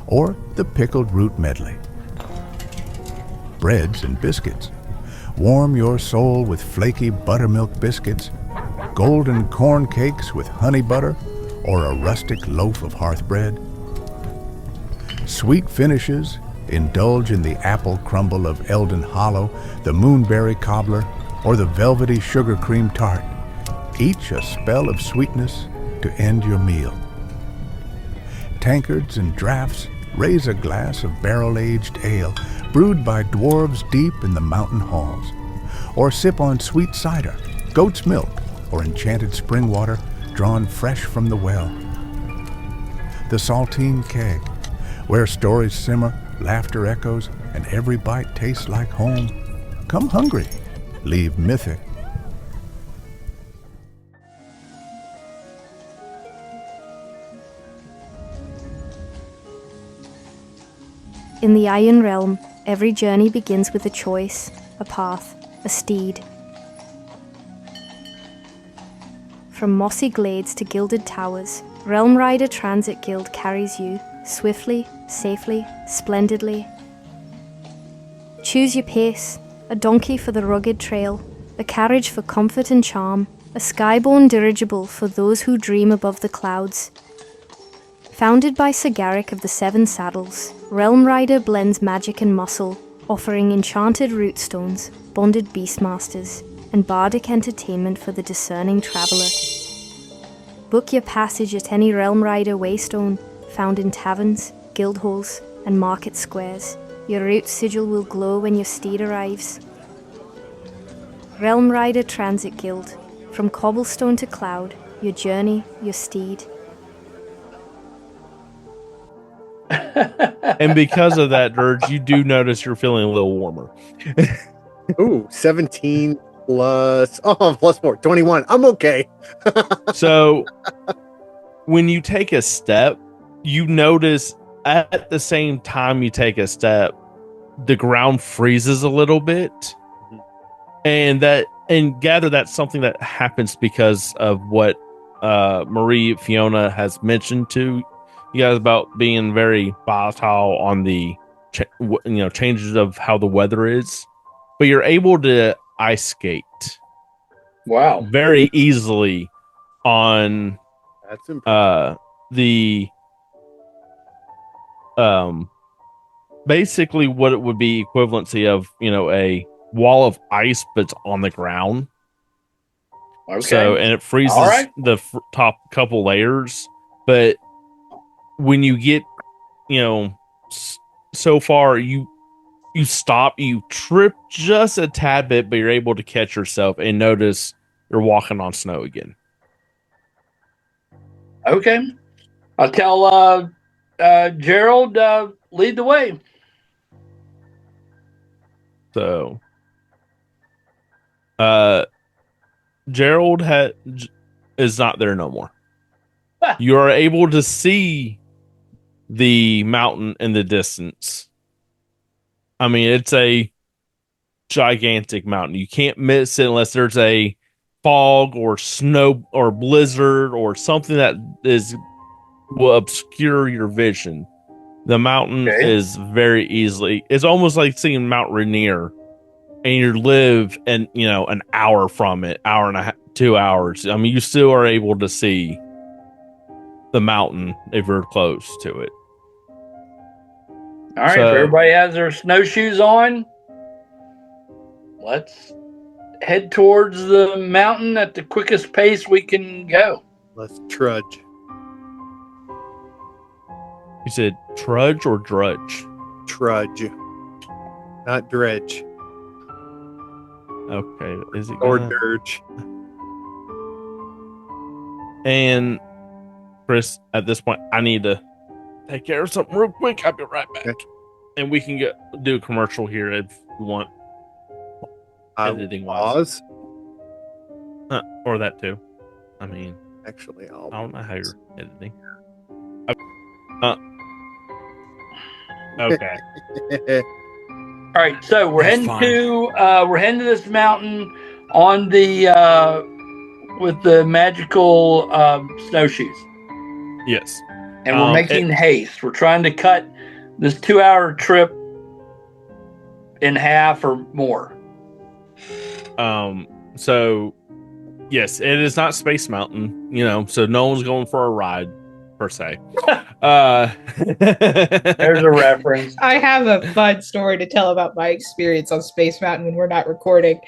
or the pickled root medley. Breads and biscuits. Warm your soul with flaky buttermilk biscuits, golden corn cakes with honey butter, or a rustic loaf of hearth bread. Sweet finishes. Indulge in the apple crumble of Eldon Hollow, the moonberry cobbler, or the velvety sugar cream tart. Each a spell of sweetness to end your meal. Tankards and draughts. Raise a glass of barrel-aged ale brewed by dwarves deep in the mountain halls. Or sip on sweet cider, goat's milk, or enchanted spring water drawn fresh from the well. The Saltine Keg, where stories simmer, laughter echoes, and every bite tastes like home. Come hungry, leave mythic. In the Iron Realm, every journey begins with a choice, a path, a steed. From mossy glades to gilded towers, Realm Rider Transit Guild carries you swiftly, safely, splendidly. Choose your pace, a donkey for the rugged trail, a carriage for comfort and charm, a skyborne dirigible for those who dream above the clouds. Founded by Sir Garrick of the Seven Saddles, Realm Rider blends magic and muscle, offering enchanted root stones, bonded beastmasters, and bardic entertainment for the discerning traveler. Book your passage at any Realm Rider waystone, found in taverns, guild halls, and market squares. Your route sigil will glow when your steed arrives. Realm Rider Transit Guild. From cobblestone to cloud, your journey, your steed. And because of that, Dirge, you do notice you're feeling a little warmer. Ooh, 17 plus 4, 21. I'm okay. So when you take a step, you notice at the same time you take a step, the ground freezes a little bit. And gather that's something that happens because of what Marie Fiona has mentioned to you guys about being very volatile on the changes of how the weather is, but you're able to ice skate. Wow. Very easily on That's impressive. the basically what it would be equivalency of, a wall of ice, but it's on the ground. Okay. So, and it freezes the top couple layers, but when you get, so far, you stop, you trip just a tad bit, but you're able to catch yourself and notice you're walking on snow again. Okay. I'll tell Gerald, lead the way. So, Gerald is not there no more. You are able to see the mountain in the distance. I mean, it's a gigantic mountain. You can't miss it unless there's a fog or snow or blizzard or something that will obscure your vision. The mountain is very easily. It's almost like seeing Mount Rainier, and you live in an hour from it, hour and a half, 2 hours. I mean, you still are able to see the mountain if you're close to it. All right, So- if everybody has their snowshoes on, let's head towards the mountain at the quickest pace we can go. Let's trudge. You said trudge or drudge? Trudge. Not dredge. Okay. Is it Or gonna... dirge. And Chris, at this point, I need to take care of something real quick. I'll be right back. Okay. And we can do a commercial here if you want. Editing wise. Pause. Or that too. I mean, Actually, I don't know how you're editing. Okay. All right, so we're That's heading fine. to this mountain on the with the magical snowshoes, Yes. and we're making haste. We're trying to cut this 2-hour trip in half or more. So yes, it is not Space Mountain, so no one's going for a ride per se. There's a reference. I have a fun story to tell about my experience on Space Mountain when we're not recording.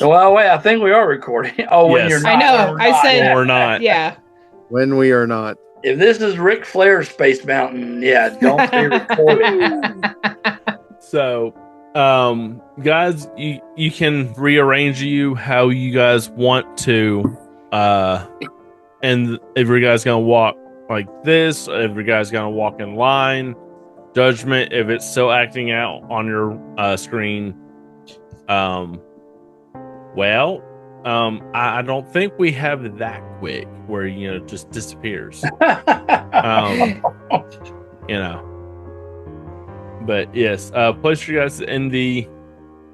Well, wait, I think we are recording. Oh, when Yes. you're not. I know. when we're I not. said, Or not. yeah. When we are not. If this is Ric Flair's Space Mountain, yeah, don't be recording. So, guys, you can rearrange how you guys want to, and if you guys gonna walk like this, if you guys gonna walk in line, judgment if it's still acting out on your screen. I don't think we have that quick where it just disappears. But yes, place you guys in the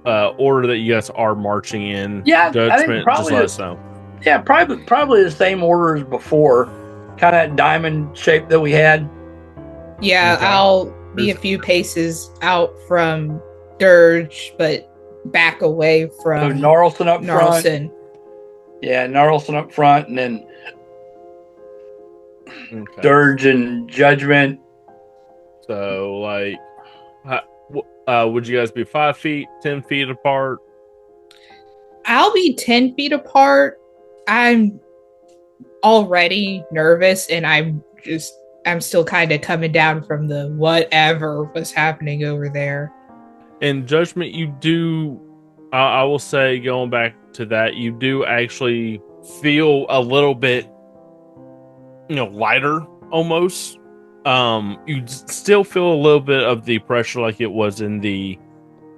order that you guys are marching in. Yeah, I think judgment. Just probably let us know. Yeah, probably the same order as before. Kind of that diamond shape that we had. Yeah, Okay. I'll be a few paces out from Dirge, but back away So from Gnarlson up front. Gnarlson. Yeah, Gnarlson up front, and then Okay. Dirge and Judgment. So, would you guys be 5 feet, 10 feet apart? I'll be 10 feet apart. I'm already nervous, and I'm still kind of coming down from the whatever was happening over there. In judgment, you do. I will say, going back to that, you do actually feel a little bit, lighter almost. You still feel a little bit of the pressure like it was in the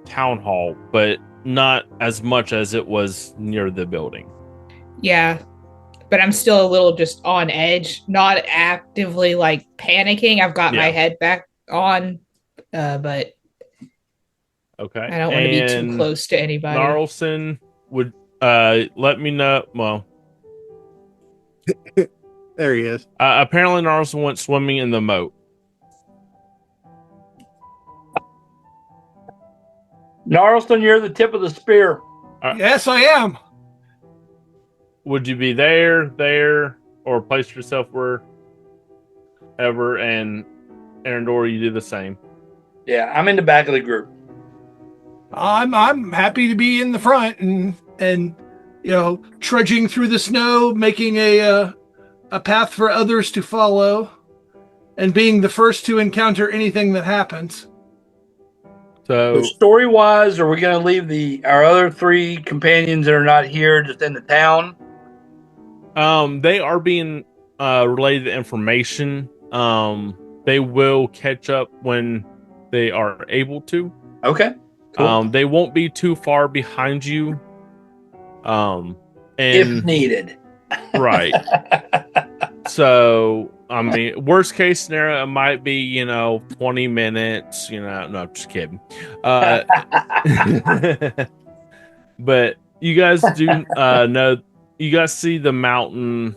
town hall, but not as much as it was near the building. Yeah, but I'm still a little just on edge, not actively panicking. I've got my head back on, but Okay. I don't want to be too close to anybody. Gnarlson would let me know. Well, There he is. apparently Gnarlson went swimming in the moat. Gnarlson, you're the tip of the spear. Yes, I am. Would you be there, or place yourself wherever? And Arendor, you do the same. Yeah, I'm in the back of the group. I'm happy to be in the front and trudging through the snow, making a path for others to follow, and being the first to encounter anything that happens. So, Story wise, are we going to leave our other 3 companions that are not here just in the town? they are being relayed the information. They will catch up when they are able to. Okay. Cool. They won't be too far behind you. And If needed. right. So, I mean, worst case scenario, it might be, 20 minutes, no, I'm just kidding. But you guys do know, you guys see the mountain,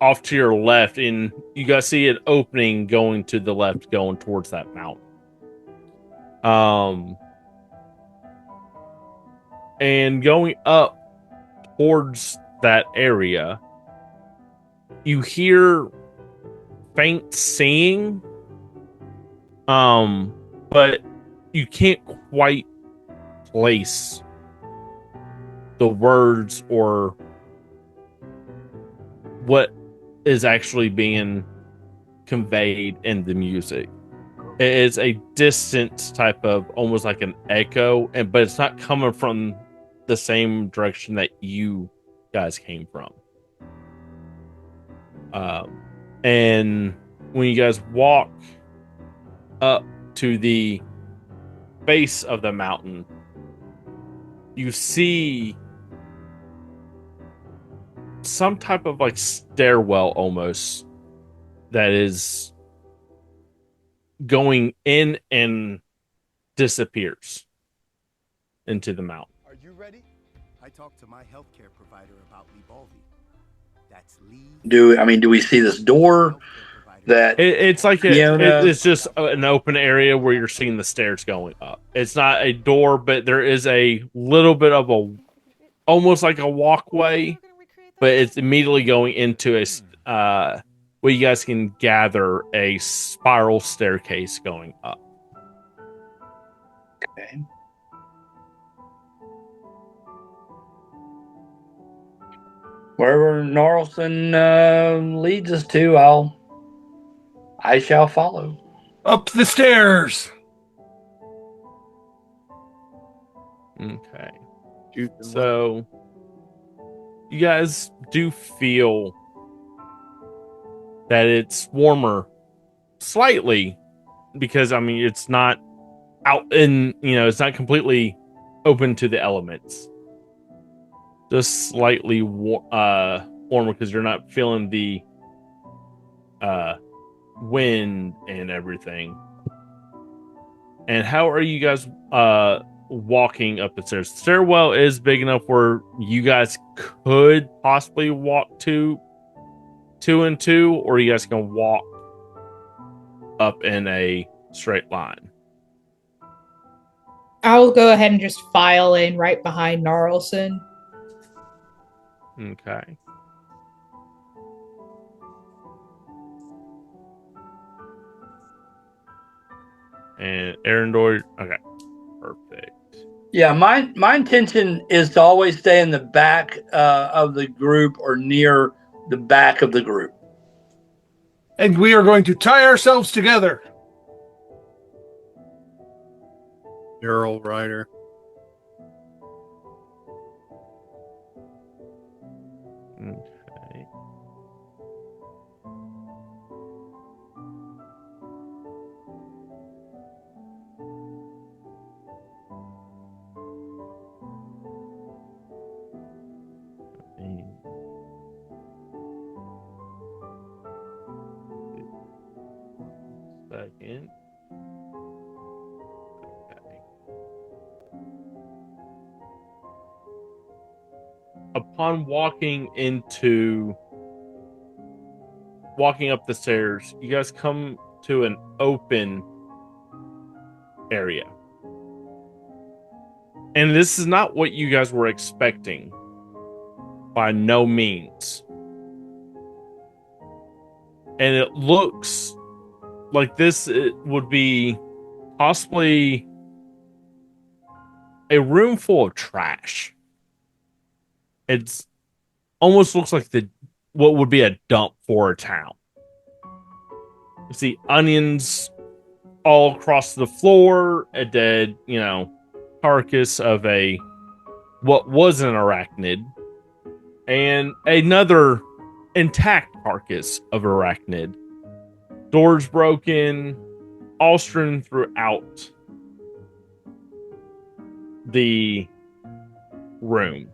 off to your left, and you guys see an opening going to the left, going towards that mountain. And going up towards that area, you hear faint seeing, but you can't quite place the words or what is actually being conveyed in the music. It is a distant type of almost like an echo, but it's not coming from the same direction that you guys came from. And when you guys walk up to the base of the mountain, you see some type of like stairwell almost that is going in and disappears into the mountain. Are you ready? I talked to my healthcare provider about Libaldi. That's Lee. Do we see this door? That it's like it's just an open area where you're seeing the stairs going up. It's not a door, but there is a little bit of almost like a walkway, but it's immediately going into a where you guys can gather a spiral staircase going up. Okay. Wherever Gnarlson leads us to, I shall follow. Up the stairs. Okay. So you guys do feel that it's warmer slightly because it's not out in, it's not completely open to the elements. Just slightly warmer because you're not feeling the wind and everything. And how are you guys walking up the stairs? The stairwell is big enough where you guys could possibly walk two and two, or you guys can walk up in a straight line. I'll go ahead and just file in right behind Gnarlson. Okay. And Arendor, okay, perfect. Yeah, my intention is to always stay in the back of the group or near the back of the group. And we are going to tie ourselves together. Earl Ryder. Okay. Second. Okay. Upon walking up the stairs, you guys come to an open area. And this is not what you guys were expecting. By no means. And it looks like it would be possibly a room full of trash. It's almost looks like what would be a dump for a town. You see onions all across the floor, a dead, carcass of what was an arachnid, and another intact carcass of arachnid. Doors broken, all strewn throughout the room.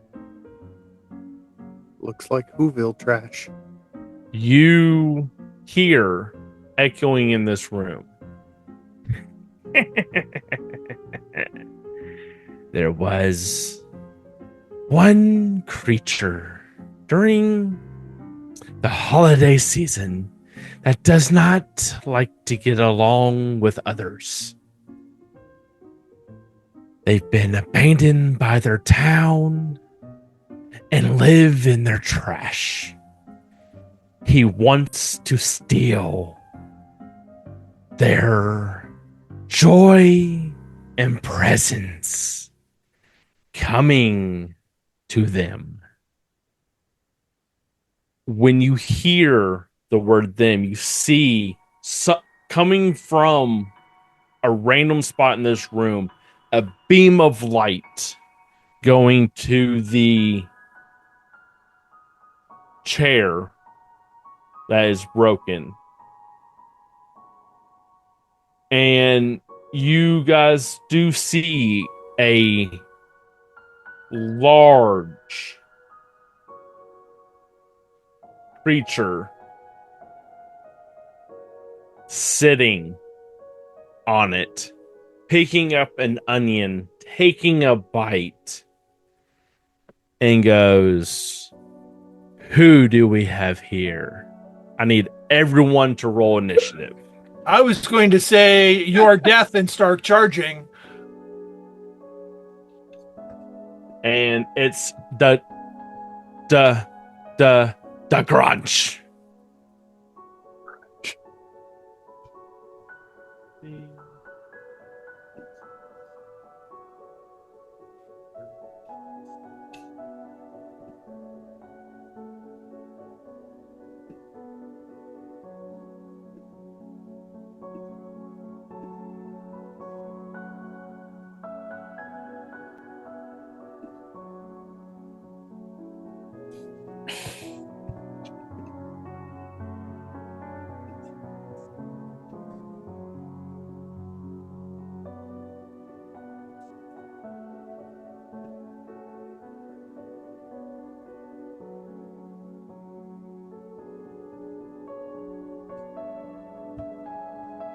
Looks like Whoville trash. You hear echoing in this room. There was one creature during the holiday season that does not like to get along with others. They've been abandoned by their town and live in their trash. He wants to steal their joy and presence coming to them. When you hear the word them, you see coming from a random spot in this room, a beam of light going to the chair that is broken. And you guys do see a large creature sitting on it, picking up an onion, taking a bite, and goes, "Who do we have here? I need everyone to roll initiative." I was going to say your death and start charging. And it's the crunch.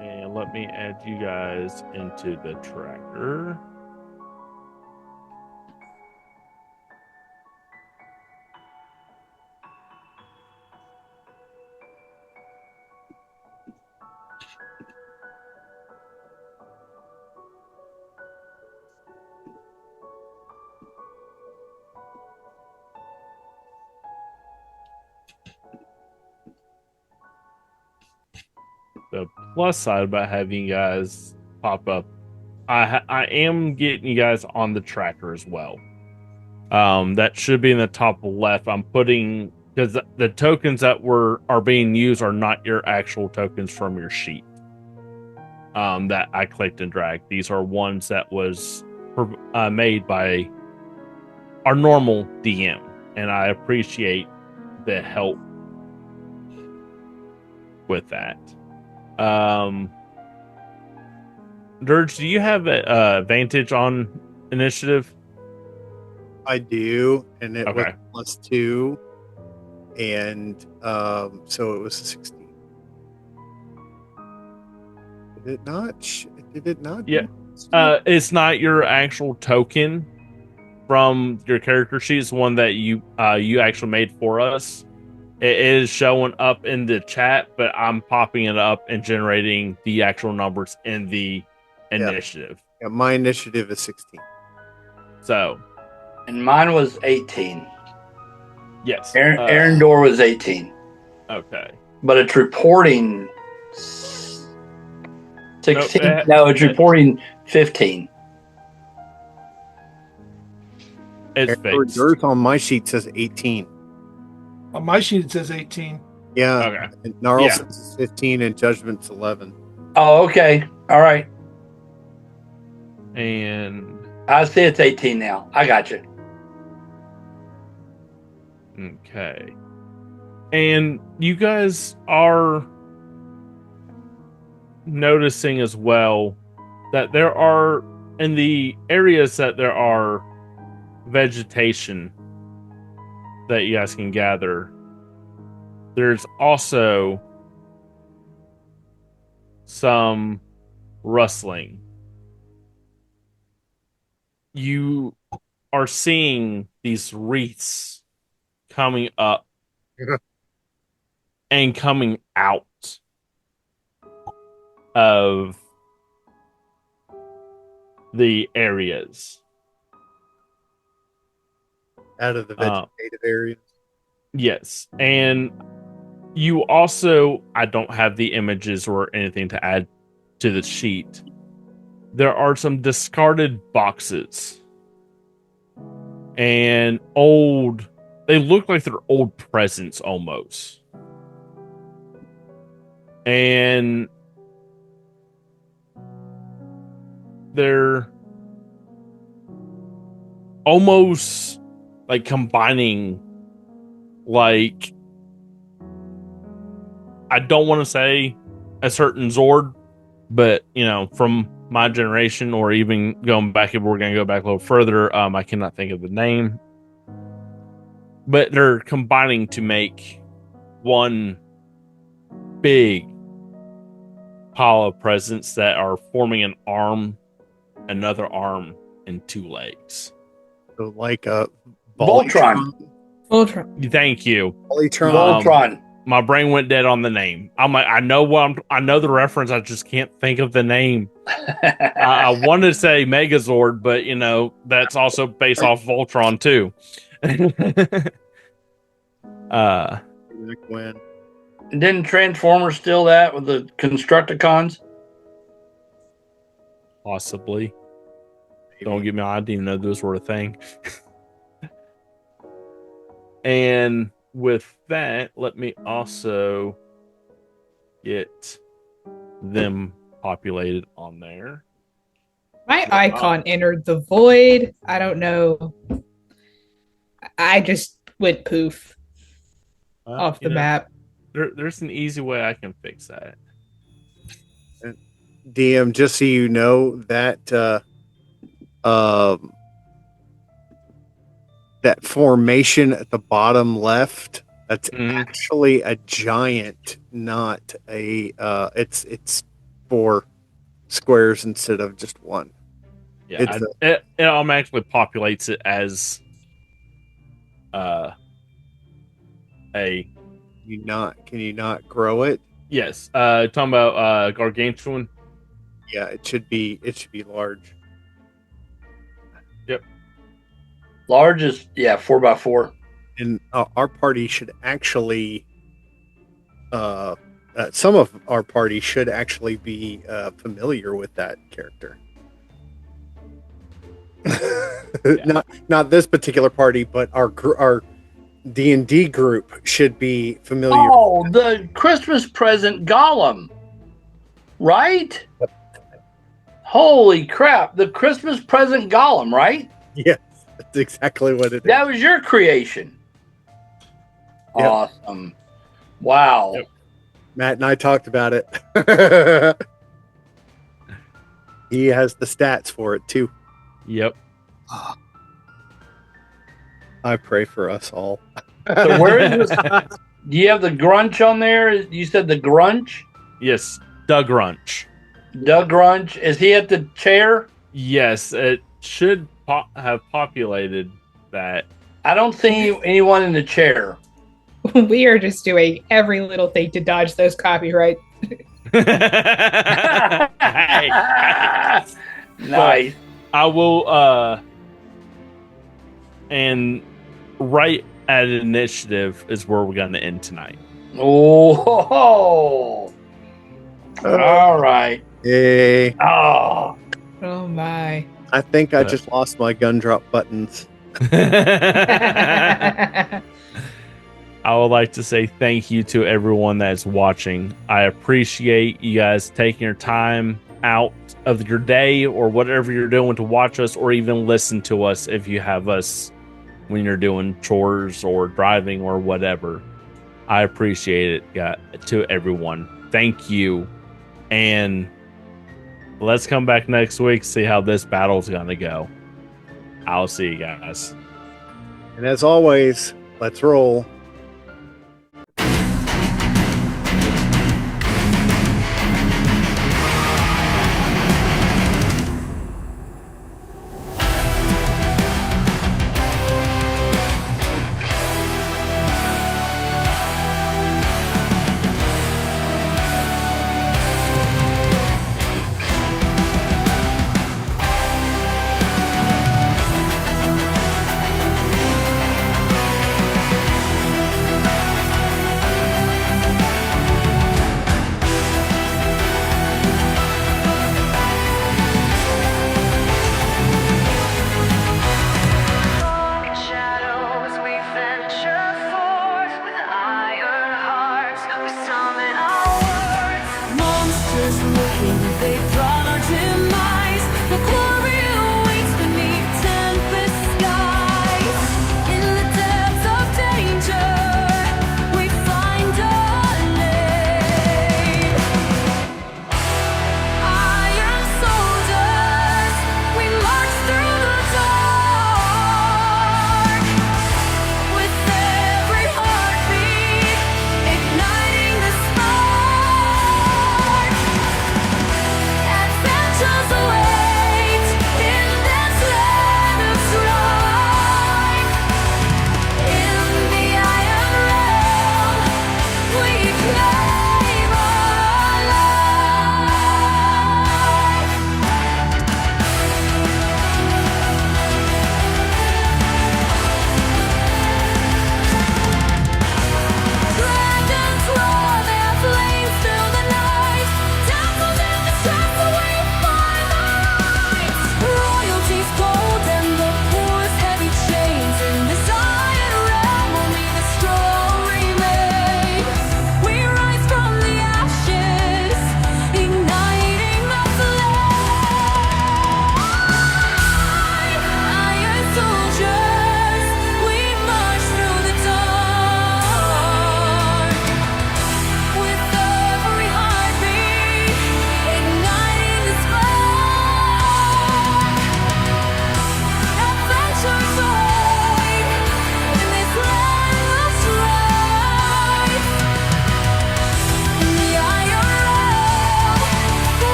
And let me add you guys into the tracker. The plus side about having you guys pop up, I am getting you guys on the tracker as well. That should be in the top left. I'm putting, because the tokens that are being used are not your actual tokens from your sheet. That I clicked and dragged. These are ones that was made by our normal DM, and I appreciate the help with that. Dirge, do you have a advantage on initiative? I do, and it Okay. was +2, and so it was 16. Did it not? Did it not? Yeah. It's not your actual token from your character sheet. It's one that you actually made for us. It is showing up in the chat, but I'm popping it up and generating the actual numbers in the initiative. Yeah, my initiative is 16. So, and mine was 18. Yes, Arendor was 18. Okay, but it's reporting 16. Nope, it's reporting 15. It's fixed. Yours on my sheet says 18. On my sheet, it says 18. Yeah. Okay. And Gnarlson's is 15 and Judgment's 11. Oh, okay. All right. And I see it's 18 now. I got you. Okay. And you guys are noticing as well that there are, in the areas that there are vegetation that you guys can gather, there's also some rustling. You are seeing these wreaths coming up and coming out of the areas. Out of the vegetative areas. Yes. And You also, I don't have the images or anything to add to the sheet. There are some discarded boxes and they look like they're old presents almost. And they're almost like combining, like, I don't want to say a certain Zord, but from my generation, or even going back, if we're going to go back a little further, I cannot think of the name, but they're combining to make one big pile of presents that are forming an arm, another arm, and two legs. So like a Voltron. Thank you. Voltron. My brain went dead on the name. I'm like, I know the reference. I just can't think of the name. I wanted to say Megazord, but that's also based off Voltron too. When Didn't Transformers steal that with the Constructicons? Possibly. Don't get me on. I didn't even know those were a thing. And with that, let me also get them populated on there. My icon entered the void. I don't know. I just went poof off the map. There's an easy way I can fix that. DM, just so you know, that that formation at the bottom left, that's actually a giant, not a it's 4 squares instead of just one. Yeah, it automatically populates it as a. Can you not grow it? Yes. Talking about gargantuan. Yeah, it should be large. Yep. Large is 4x4. And our party should actually some of our party should actually be familiar with that character. Not this particular party, but our D&D group should be familiar. Oh, the Christmas present Gollum, right? Holy crap! The Christmas present Gollum, right? Yes, that's exactly what it is. That was your creation. Yep. Awesome! Wow. Yep. Matt and I talked about it. He has the stats for it too. Yep. I pray for us all. So where is this? Do you have the Grunch on there? You said the Grunch? Yes, Doug Grunch. Doug Grunch. Is he at the chair? Yes, it should have populated that. I don't see anyone in the chair. We are just doing every little thing to dodge those copyright. Hey. Nice. I will and right at initiative is where we're going to end tonight. Oh, all right. Yay. Oh my. I think I just lost my gun drop buttons. I would like to say thank you to everyone that's watching. I appreciate you guys taking your time out of your day or whatever you're doing to watch us, or even listen to us if you have us when you're doing chores or driving or whatever. I appreciate it, to everyone. Thank you. And let's come back next week, see how this battle's going to go. I'll see you guys. And as always, let's roll.